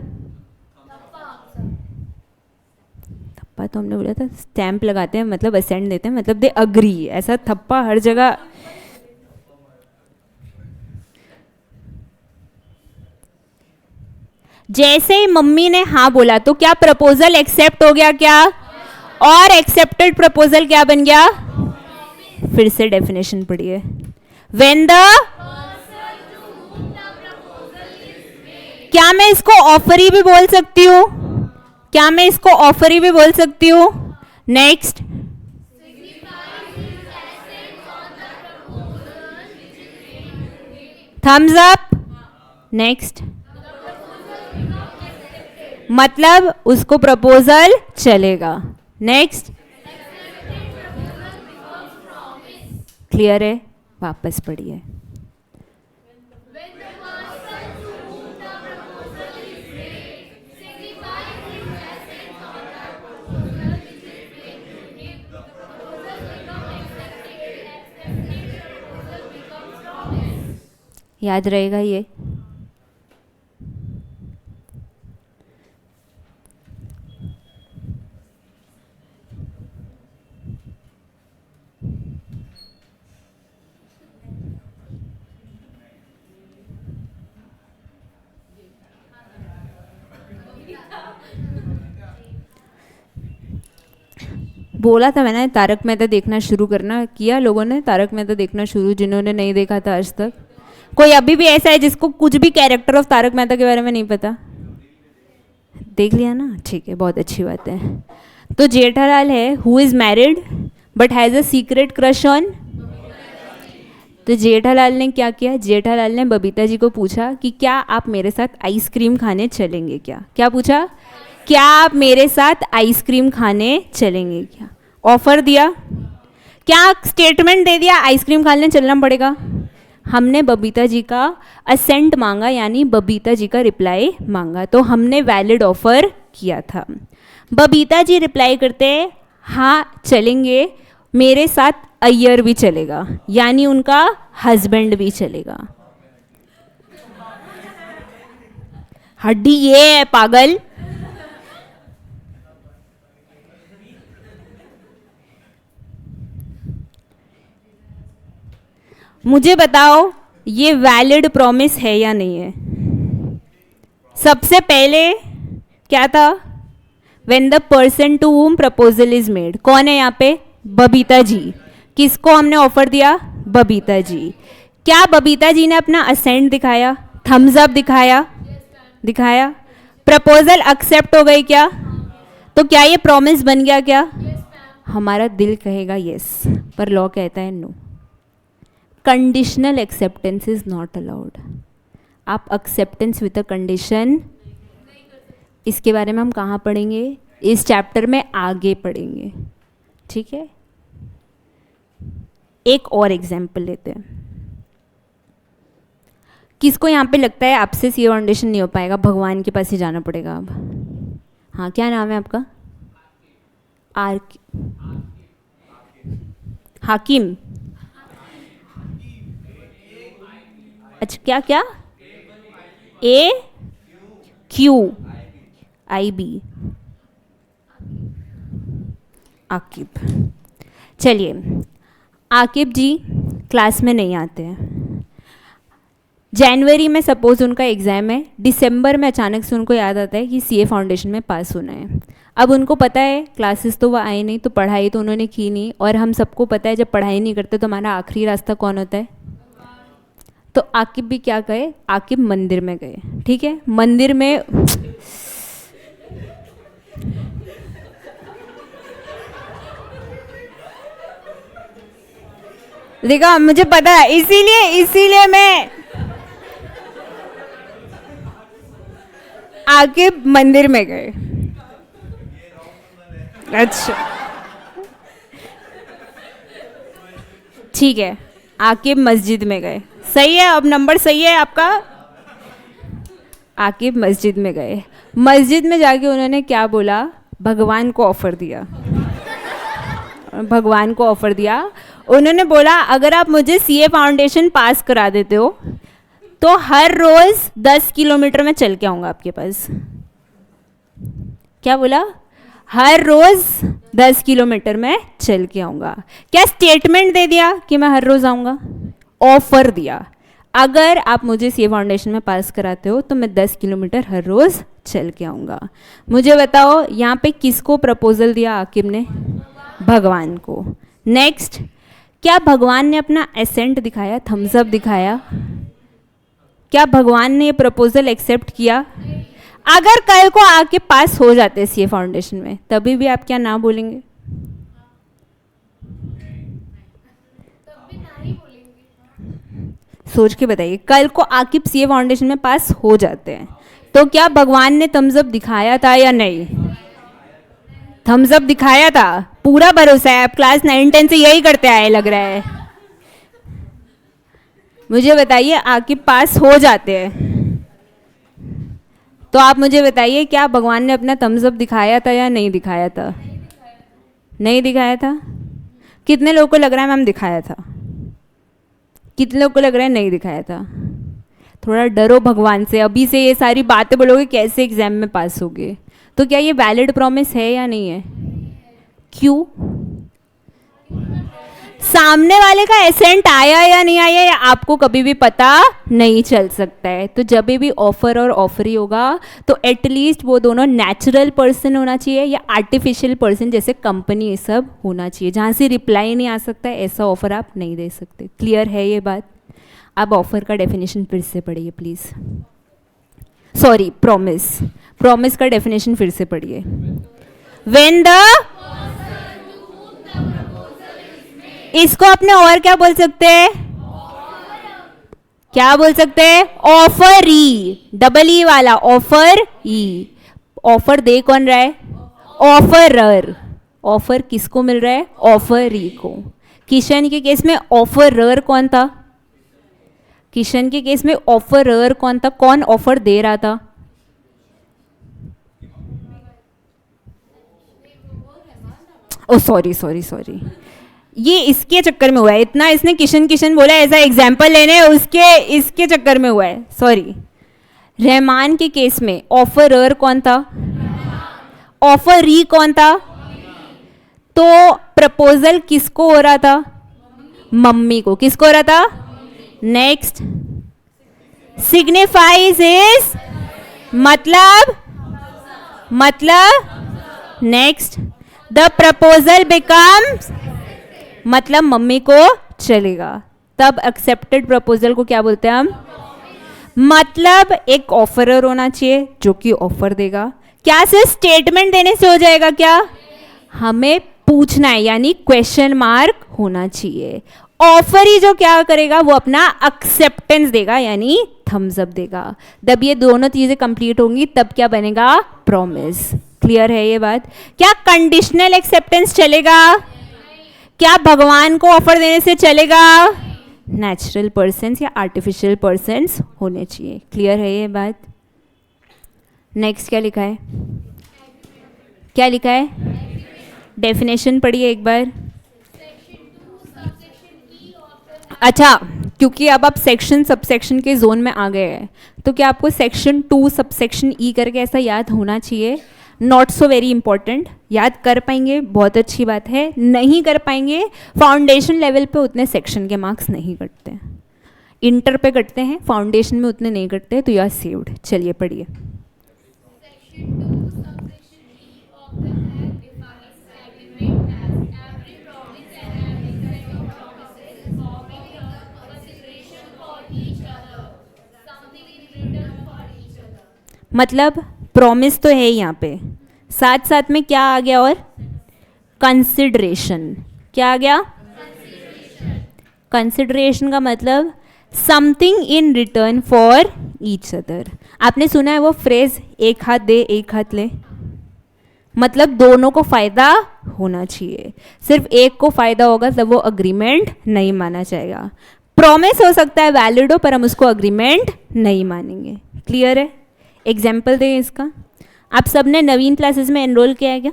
थप्पा तो हमने बोला था, स्टैंप लगाते हैं मतलब असेंट देते हैं, मतलब दे अग्री। ऐसा थप्पा हर जगह। जैसे ही मम्मी ने हाँ बोला तो क्या प्रपोजल एक्सेप्ट हो गया क्या? और एक्सेप्टेड प्रपोजल क्या बन गया? फिर से डेफिनेशन पढ़िए। व्हेन द, क्या मैं इसको ऑफरी भी बोल सकती हूँ? क्या मैं इसको ऑफरी भी बोल सकती हूँ? नेक्स्ट। Thumbs up. नेक्स्ट। मतलब उसको प्रपोजल चलेगा। नेक्स्ट। क्लियर है? वापस पढ़िए। याद रहेगा ये? बोला था मैंने तारक मेहता देखना शुरू करना। किया लोगों ने तारक मेहता देखना शुरू? जिन्होंने नहीं देखा था आज तक, कोई अभी भी ऐसा है जिसको कुछ भी कैरेक्टर ऑफ तारक मेहता के बारे में नहीं पता? देख लिया ना? ठीक है, बहुत अच्छी बात है। तो जेठालाल है who is married but has a secret crush on. तो जेठालाल ने क्या किया? जेठालाल ने बबीता जी को पूछा कि क्या आप मेरे साथ आइसक्रीम खाने चलेंगे क्या? क्या पूछा? क्या आप मेरे साथ आइसक्रीम खाने चलेंगे क्या? ऑफर दिया? क्या स्टेटमेंट दे दिया आइसक्रीम खाने चलना पड़ेगा? हमने बबीता जी का असेंट मांगा, यानी बबीता जी का रिप्लाई मांगा। तो हमने वैलिड ऑफर किया था। बबीता जी रिप्लाई करते हाँ चलेंगे, मेरे साथ अय्यर भी चलेगा, यानी उनका हस्बैंड भी चलेगा। हड्डी ये है पागल। मुझे बताओ ये वैलिड प्रॉमिस है या नहीं है? सबसे पहले क्या था? When the person to whom proposal is made. कौन है यहाँ पे? बबीता जी। किसको हमने ऑफर दिया? बबीता जी। क्या बबीता जी ने अपना असेंट दिखाया, थम्स अप दिखाया? दिखाया। प्रपोजल एक्सेप्ट हो गई क्या? तो क्या ये प्रॉमिस बन गया क्या? हमारा दिल कहेगा यस, पर लॉ कहता है no. Conditional acceptance is not allowed. आप एक्सेप्टेंस विद अ कंडीशन, इसके बारे में हम कहाँ पढ़ेंगे? इस चैप्टर में आगे पढ़ेंगे, ठीक है। एक और एग्जाम्पल लेते हैं। किसको यहाँ पे लगता है आपसे सीए फाउंडेशन नहीं हो पाएगा, भगवान के पास ही जाना पड़ेगा अब? हाँ, क्या नाम है आपका? हाकिम। अच्छा, क्या क्या? AQIB। आकिब। चलिए, आकिब जी क्लास में नहीं आते हैं। जनवरी में सपोज उनका एग्ज़ाम है, दिसंबर में अचानक से उनको याद आता है कि सीए फाउंडेशन में पास होना है। अब उनको पता है क्लासेस तो वो आए नहीं, तो पढ़ाई तो उन्होंने की नहीं, और हम सबको पता है जब पढ़ाई नहीं करते तो हमारा आखिरी रास्ता कौन होता है? तो आकिब भी क्या गए? आकिब मंदिर में गए, ठीक है। मंदिर में देखा, मुझे पता है, इसीलिए मैं आकिब मंदिर में गए। अच्छा, ठीक है, आकिब मस्जिद में गए, सही है। अब नंबर सही है आपका। आकिब मस्जिद में गए, मस्जिद में जाके उन्होंने क्या बोला? भगवान को ऑफर दिया। भगवान को ऑफर दिया। उन्होंने बोला अगर आप मुझे सीए फाउंडेशन पास करा देते हो तो हर रोज 10 किलोमीटर में चल के आऊंगा आपके पास। क्या बोला? हर रोज 10 किलोमीटर में चल के आऊंगा। क्या स्टेटमेंट दे दिया कि मैं हर रोज आऊंगा? ऑफर दिया, अगर आप मुझे सीए फाउंडेशन में पास कराते हो तो मैं 10 किलोमीटर हर रोज चल के आऊंगा। मुझे बताओ यहाँ पे किसको प्रपोजल दिया आकिब ने? भगवान को। नेक्स्ट, क्या भगवान ने अपना एसेंट दिखाया, थम्स अप दिखाया? क्या भगवान ने ये प्रपोजल एक्सेप्ट किया? अगर कल को आके पास हो जाते सीए फाउंडेशन में, तभी भी आप क्या ना बोलेंगे? सोच के बताइए, कल को आकिब सीए फाउंडेशन में पास हो जाते हैं तो क्या भगवान ने थम्स अप दिखाया था या नहीं? थम्स अप दिखाया था, पूरा भरोसा है। आप क्लास 9-10 से यही करते आए लग रहा है। मुझे बताइए, आकिब पास हो जाते हैं तो आप मुझे बताइए क्या भगवान ने अपना थम्स अप दिखाया था या नहीं दिखाया था? नहीं दिखाया था। कितने लोगों को लग रहा है मैम दिखाया था? कितने लोगों को लग रहा है नहीं दिखाया था? थोड़ा डरो भगवान से, अभी से ये सारी बातें बोलोगे कैसे एग्जाम में पास होगे। तो क्या ये वैलिड प्रॉमिस है या नहीं है? क्यों? सामने वाले का एसेंट आया या नहीं आया या आपको कभी भी पता नहीं चल सकता है। तो जब भी ऑफर और ऑफरी होगा तो एटलीस्ट वो दोनों नेचुरल पर्सन होना चाहिए या आर्टिफिशियल पर्सन जैसे कंपनी ये सब होना चाहिए। जहाँ से रिप्लाई नहीं आ सकता है ऐसा ऑफर आप नहीं दे सकते। क्लियर है ये बात? अब ऑफर का डेफिनेशन फिर से पढ़िए प्लीज़। सॉरी, प्रॉमिस का डेफिनेशन फिर से पढ़िए। व्हेन द, इसको अपने और क्या बोल सकते हैं? क्या बोल सकते हैं? ऑफरी, डबल ई वाला ऑफर ई। ऑफर दे कौन रहा है? ऑफरर। ऑफर किसको मिल रहा है? ऑफरी को। किशन के केस में ऑफरर कौन था? किशन के केस में ऑफरर कौन था? कौन ऑफर दे रहा था? ओ सॉरी, ये इसके चक्कर में हुआ है। इतना इसने किशन किशन बोला ऐसा एग्जाम्पल लेने, उसके इसके चक्कर में हुआ है, सॉरी। रहमान के केस में ऑफरर कौन था? ऑफरी कौन था? तो प्रपोजल किसको हो रहा था? मम्मी को। किसको हो रहा था? नेक्स्ट, सिग्निफाइज इज मतलब नेक्स्ट, द प्रपोजल बिकम्स, मतलब मम्मी को चलेगा, तब एक्सेप्टेड प्रपोजल को क्या बोलते हैं हम? मतलब एक ऑफरर होना चाहिए जो कि ऑफर देगा। क्या सिर्फ स्टेटमेंट देने से हो जाएगा क्या? हमें पूछना है, यानी क्वेश्चन मार्क होना चाहिए। ऑफर ही जो क्या करेगा, वो अपना एक्सेप्टेंस देगा, यानी थम्स अप देगा। जब ये दोनों चीजें कंप्लीट होंगी तब क्या बनेगा? प्रॉमिस। क्लियर है ये बात? क्या कंडीशनल एक्सेप्टेंस चलेगा? क्या भगवान को ऑफर देने से चलेगा? नेचुरल पर्सन्स या आर्टिफिशियल पर्सन्स होने चाहिए। क्लियर है ये बात? नेक्स्ट क्या लिखा है? क्या लिखा है? डेफिनेशन पढ़िए एक बार। अच्छा, क्योंकि अब आप सेक्शन सबसेक्शन के जोन में आ गए हैं, तो क्या आपको सेक्शन 2 सबसेक्शन ई करके ऐसा याद होना चाहिए? Not so very important. याद कर पाएंगे बहुत अच्छी बात है, नहीं कर पाएंगे फाउंडेशन लेवल पे उतने सेक्शन के मार्क्स नहीं कटते, इंटर पे कटते हैं, फाउंडेशन में उतने नहीं कटते, तो यू आर सेव्ड। चलिए पढ़िए। मतलब प्रॉमिस तो है यहाँ पे, साथ साथ में क्या आ गया? और कंसिडरेशन। क्या आ गया? कंसिडरेशन का मतलब something in return for each other. आपने सुना है वो फ्रेज, एक हाथ दे एक हाथ ले, मतलब दोनों को फायदा होना चाहिए। सिर्फ एक को फायदा होगा तब वो अग्रीमेंट नहीं माना जाएगा। प्रॉमिस हो सकता है वैलिड हो, पर हम उसको अग्रीमेंट नहीं मानेंगे। क्लियर है? एग्जाम्पल दें इसका। आप सबने नवीन क्लासेस में एनरोल किया है क्या?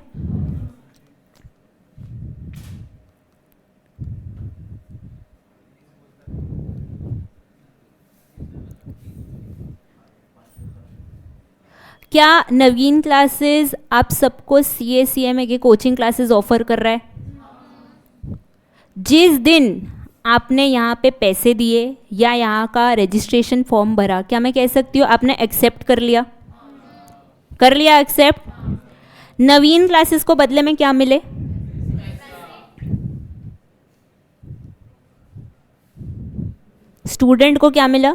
क्या नवीन क्लासेस आप सबको CA/CMA के कोचिंग क्लासेस ऑफर कर रहा है? जिस दिन आपने यहाँ पे पैसे दिए या यहाँ का रजिस्ट्रेशन फॉर्म भरा, क्या मैं कह सकती हूँ आपने एक्सेप्ट कर लिया? कर लिया एक्सेप्ट। नवीन क्लासेस को बदले में क्या मिले? स्टूडेंट को क्या मिला?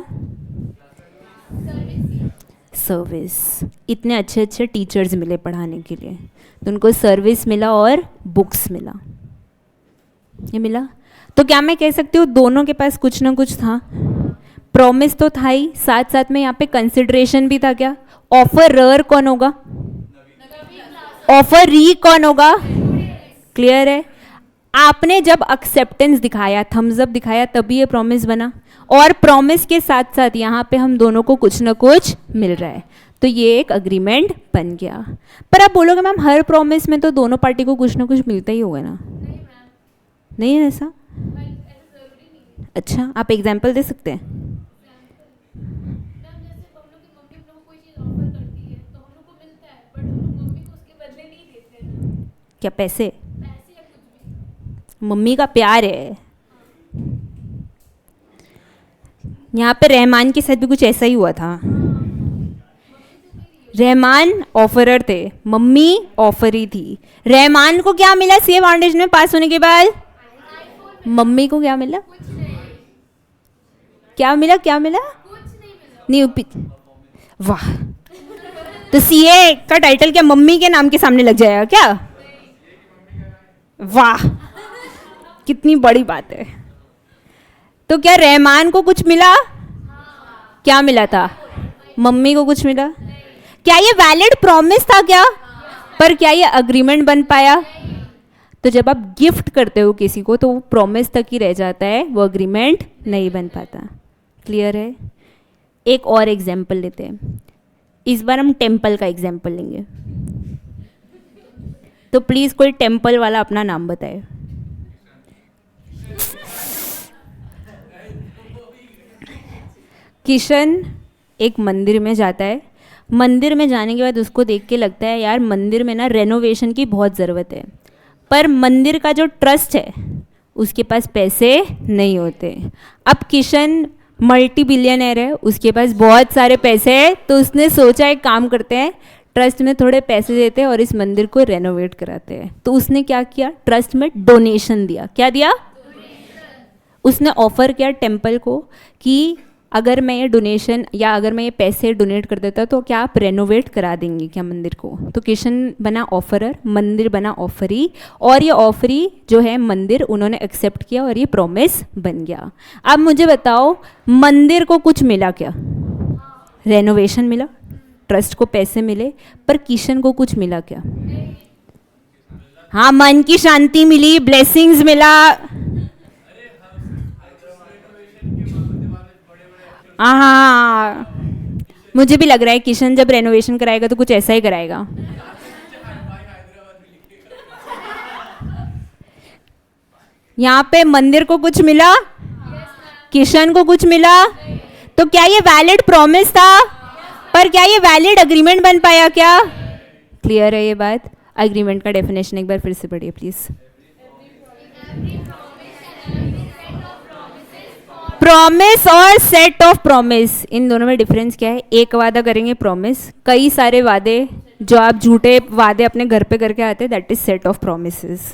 सर्विस। इतने अच्छे अच्छे टीचर्स मिले पढ़ाने के लिए, तो उनको सर्विस मिला और बुक्स मिला, ये मिला। तो क्या मैं कह सकती हूँ दोनों के पास कुछ ना कुछ था? प्रॉमिस तो था ही, साथ साथ में यहाँ पे कंसिडरेशन भी था। क्या ऑफरर कौन होगा? ऑफरी कौन होगा? क्लियर है? आपने जब एक्सेप्टेंस दिखाया, थम्स अप दिखाया, तभी ये प्रॉमिस बना, और प्रॉमिस के साथ साथ यहाँ पे हम दोनों को कुछ ना कुछ मिल रहा है, तो ये एक अग्रीमेंट बन गया। पर आप बोलोगे मैम हर प्रॉमिस में तो दोनों पार्टी को कुछ ना कुछ मिलता ही होगा ना? नहीं है ऐसा? अच्छा, आप एग्जाम्पल दे सकते हैं? क्या पैसे? मम्मी का प्यार है। यहाँ पे रहमान के साथ भी कुछ ऐसा ही हुआ था। रहमान ऑफरर थे, मम्मी ऑफरी थी। रहमान को क्या मिला CA फाउंडेशन में पास होने के बाद? मम्मी को क्या मिला? क्या मिला? क्या मिला? नहीं। वाह, तो CA का टाइटल क्या मम्मी के नाम के सामने लग जाएगा क्या? वाह, कितनी बड़ी बात है। तो क्या रहमान को कुछ मिला? क्या मिला था? मम्मी को कुछ मिला? क्या ये वैलिड प्रॉमिस था क्या? पर क्या ये अग्रीमेंट बन पाया? तो जब आप गिफ्ट करते हो किसी को तो वो प्रॉमिस तक ही रह जाता है, वो अग्रीमेंट नहीं बन पाता। क्लियर है? एक और एग्जाम्पल लेते हैं। इस बार हम टेम्पल का एग्जाम्पल लेंगे, तो प्लीज कोई टेम्पल वाला अपना नाम बताए। किशन एक मंदिर में जाता है। मंदिर में जाने के बाद उसको देख के लगता है यार मंदिर में ना रेनोवेशन की बहुत ज़रूरत है, पर मंदिर का जो ट्रस्ट है उसके पास पैसे नहीं होते। अब किशन मल्टी बिलियनर है, उसके पास बहुत सारे पैसे हैं, तो उसने सोचा एक काम करते हैं, ट्रस्ट में थोड़े पैसे देते हैं और इस मंदिर को रेनोवेट कराते हैं। तो उसने क्या किया, ट्रस्ट में डोनेशन दिया। क्या दिया? उसने ऑफर किया टेम्पल को कि अगर मैं ये डोनेशन या अगर मैं ये पैसे डोनेट कर देता तो क्या आप रेनोवेट करा देंगे क्या मंदिर को? तो किशन बना ऑफरर, मंदिर बना ऑफरी, और ये ऑफरी जो है मंदिर उन्होंने एक्सेप्ट किया और ये प्रॉमिस बन गया। अब मुझे बताओ, मंदिर को कुछ मिला क्या? रेनोवेशन मिला, ट्रस्ट को पैसे मिले, पर किशन को कुछ मिला क्या? हाँ, मन की शांति मिली, ब्लेसिंग्स मिला। हाँ, मुझे भी लग रहा है किशन जब रेनोवेशन कराएगा तो कुछ ऐसा ही कराएगा। यहाँ पे मंदिर को कुछ मिला, किशन को कुछ मिला, तो क्या ये वैलिड प्रॉमिस था? पर क्या ये वैलिड अग्रीमेंट बन पाया क्या? क्लियर है ये बात? अग्रीमेंट का डेफिनेशन एक बार फिर से पढ़िए प्लीज। प्रॉमिस और सेट ऑफ प्रॉमिस, इन दोनों में डिफरेंस क्या है? एक वादा करेंगे प्रॉमिस, कई सारे वादे जो आप झूठे वादे अपने घर पे करके आते हैं, that is set of promises.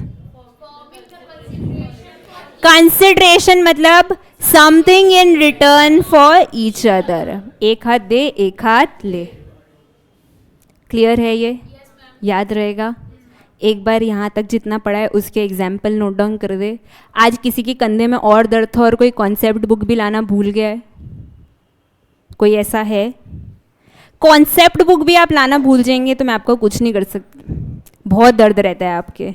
Consideration मतलब something in return for each other, एक हाथ दे एक हाथ ले। क्लियर है ये? याद रहेगा? एक बार यहाँ तक जितना पढ़ा है उसके एग्जाम्पल नोट डाउन कर दे। आज किसी के कंधे में और दर्द था और कोई कॉन्सेप्ट बुक भी लाना भूल गया है? कोई ऐसा है? कॉन्सेप्ट बुक भी आप लाना भूल जाएंगे तो मैं आपको कुछ नहीं कर सकती, बहुत दर्द रहता है आपके।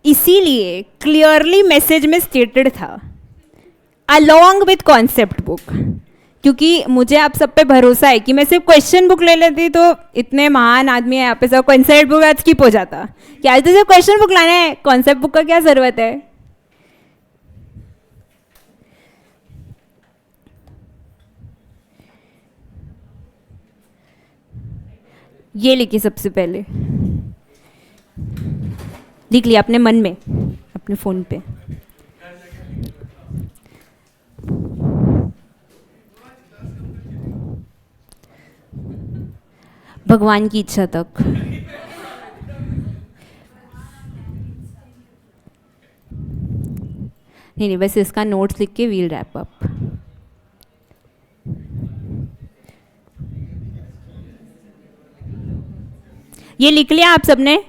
इसीलिए क्लियरली मैसेज में स्टेटेड था अलोंग विथ कॉन्सेप्ट बुक, क्योंकि मुझे आप सब पे भरोसा है कि मैं सिर्फ क्वेश्चन बुक ले लेती तो इतने महान आदमी है यहाँ पे, सब कॉन्सेप्ट बुक आज स्किप हो जाता। क्या आज तो सिर्फ क्वेश्चन बुक लाना है, कॉन्सेप्ट बुक का क्या जरूरत है? ये लिखिए सबसे पहले, लिख लिया अपने मन में अपने फोन पे। भगवान की इच्छा तक। नहीं, वैसे इसका नोट्स लिख के वील रैप अप। ये लिख लिया आप सबने?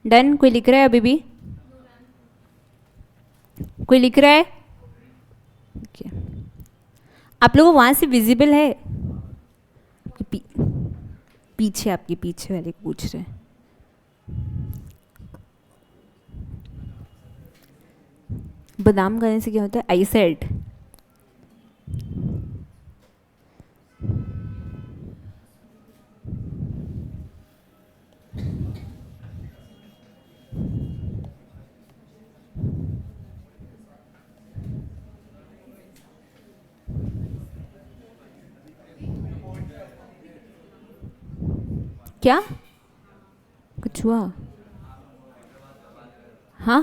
डन? कोई लिख रहा है अभी भी? कोई लिख रहा है? okay. आप लोगों को वहां से विजिबल है? पीछे, आपके पीछे वाले को पूछ रहे हैं। बादाम खाने से क्या होता है? आई सेड क्या कुछ हुआ? हाँ,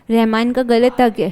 रहमान का गलत था क्या?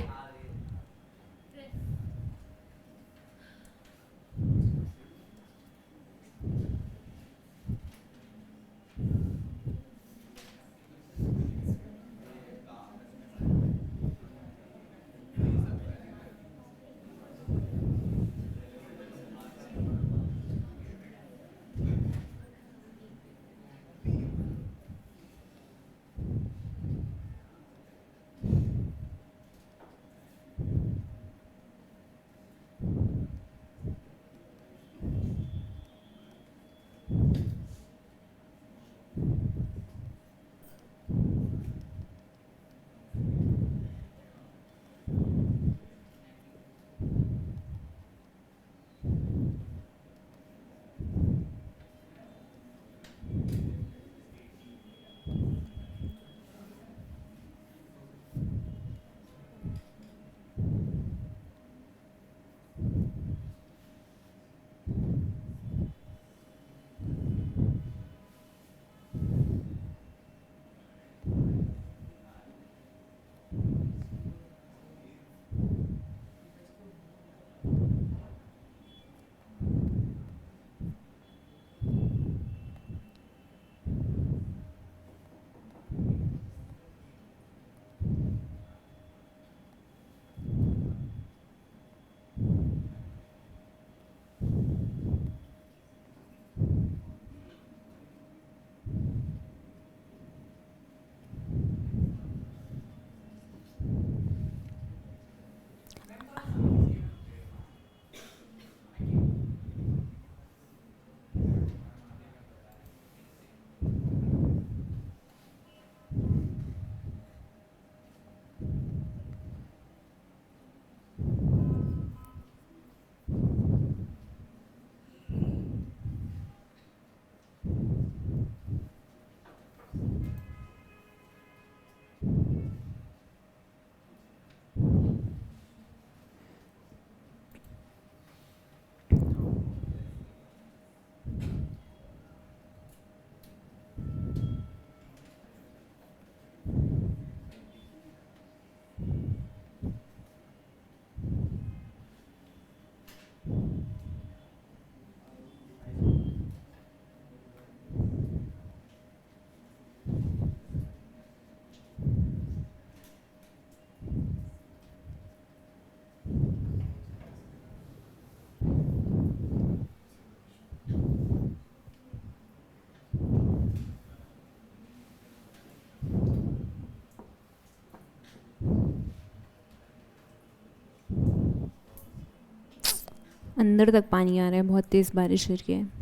अंदर तक पानी आ रहा है, बहुत तेज़ बारिश हो रही है।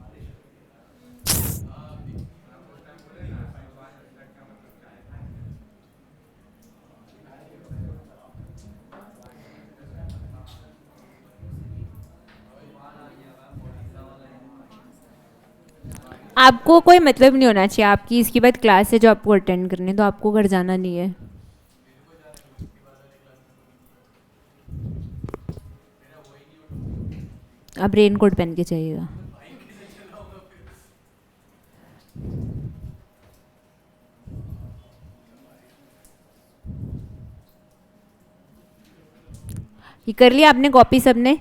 आपको कोई मतलब नहीं होना चाहिए, आपकी इसके बाद क्लास है जो आपको अटेंड करनी है, तो आपको घर जाना नहीं है। आप रेन कोट पहन के जाइएगा। ये कर लिया आपने कॉपी सबने?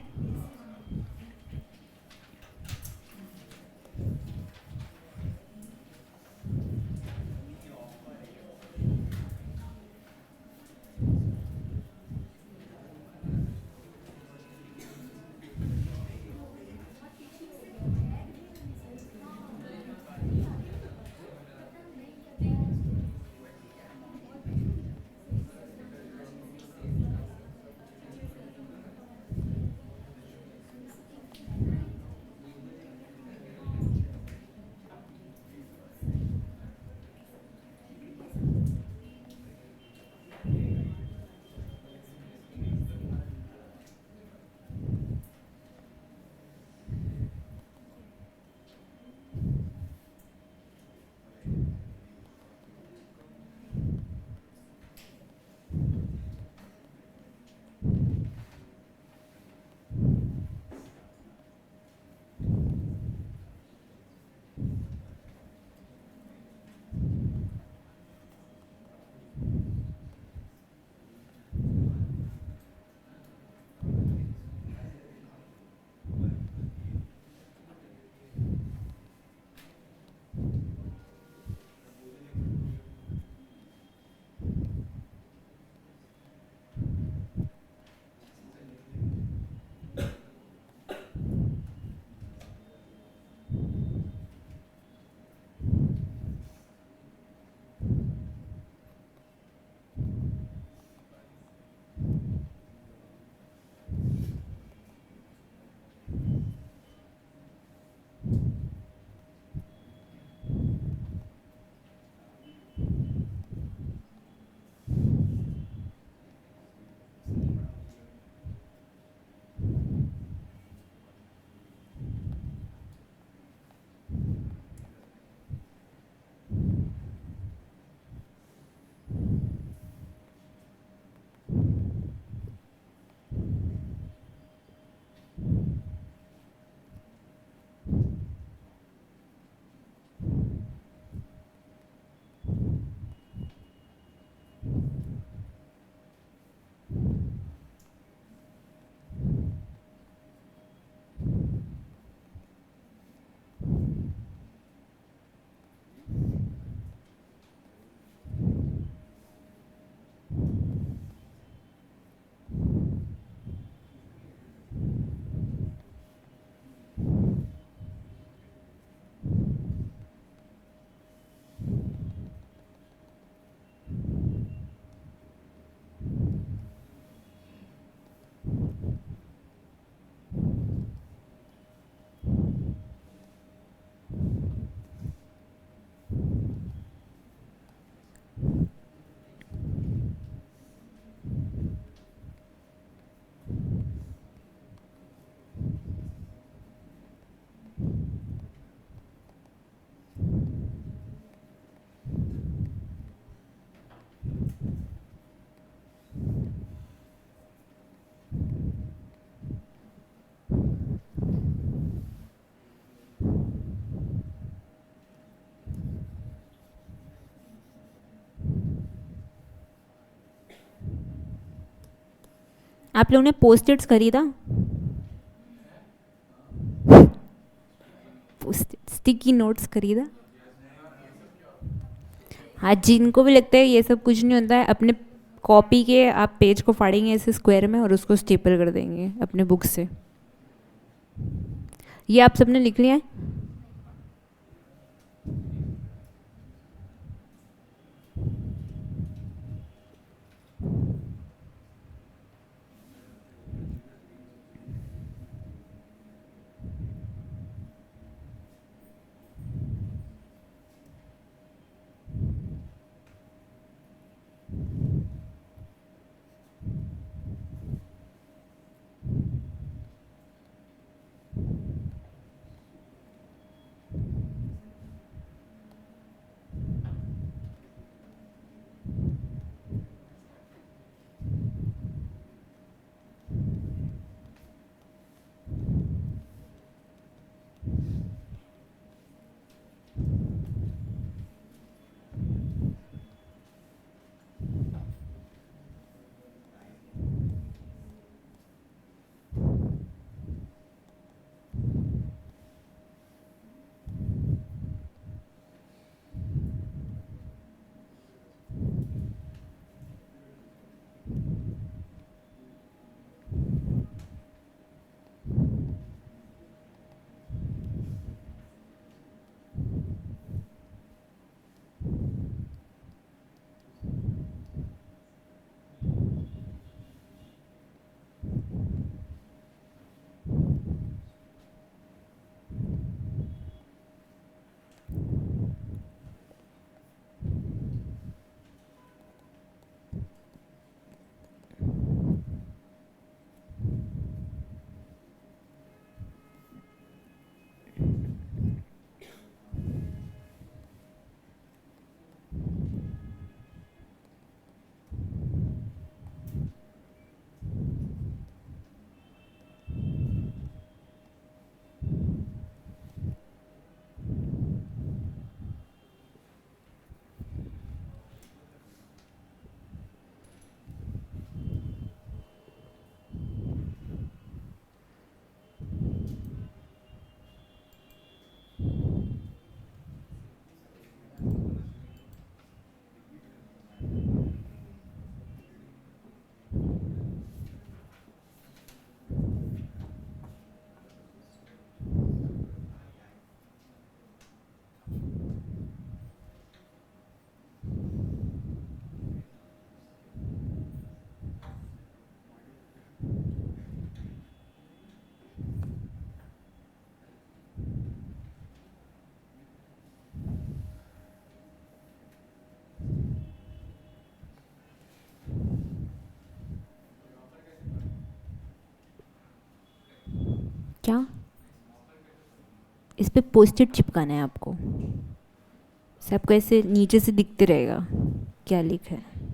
आप लोगों ने पोस्ट इट्स खरीदा? स्टिकी नोट्स खरीदा? हाँ, जिनको भी लगता है ये सब कुछ नहीं होता है, अपने कॉपी के आप पेज को फाड़ेंगे ऐसे स्क्वायर में और उसको स्टेपल कर देंगे अपने बुक से। ये आप सबने लिख लिया है? क्या? इस पे पोस्ट-इट चिपकाना है आपको, से आपको ऐसे नीचे से दिखते रहेगा क्या लिखा है।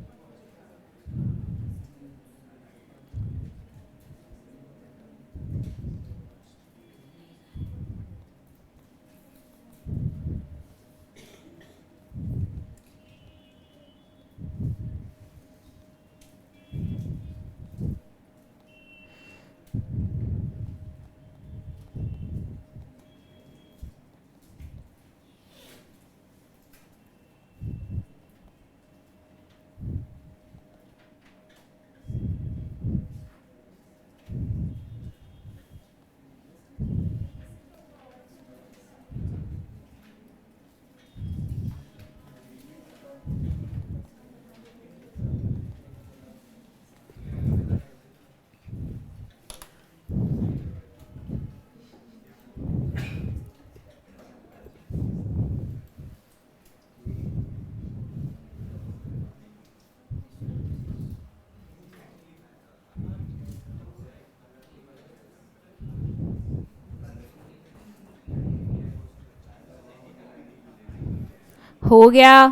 हो गया?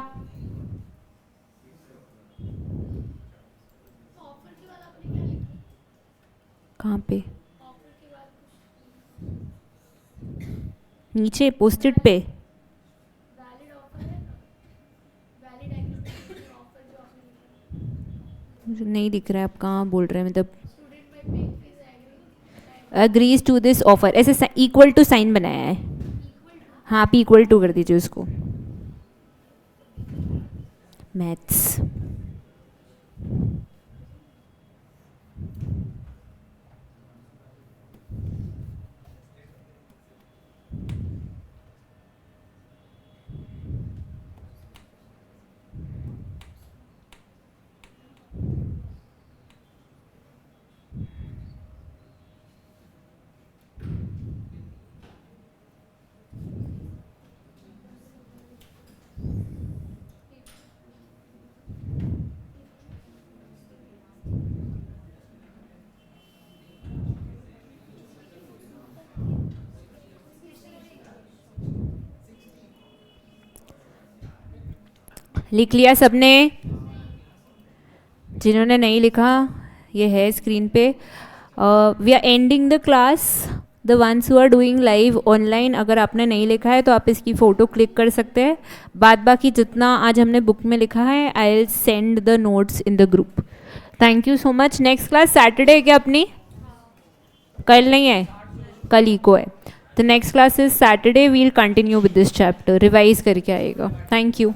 कहाँ पे? नीचे पोस्ट-इट पे? मुझे नहीं दिख रहा है, आप कहाँ बोल रहे हैं? मतलब अग्रीज टू दिस ऑफर, ऐसे इक्वल टू साइन बनाया है। हाँ, आप इक्वल टू कर दीजिए उसको। मैथ्स। लिख लिया सबने? जिन्होंने नहीं लिखा, ये है स्क्रीन पे। We are ending the class. The ones who are doing live online, अगर आपने नहीं लिखा है तो आप इसकी फ़ोटो क्लिक कर सकते हैं। बाद बाकी जितना आज हमने बुक में लिखा है, I will send the notes in the group. Thank you so much. Next class Saturday है क्या अपनी? कल नहीं है, कल ही को है। The next class is Saturday. We'll continue with this chapter, revise करके आएगा। Thank you.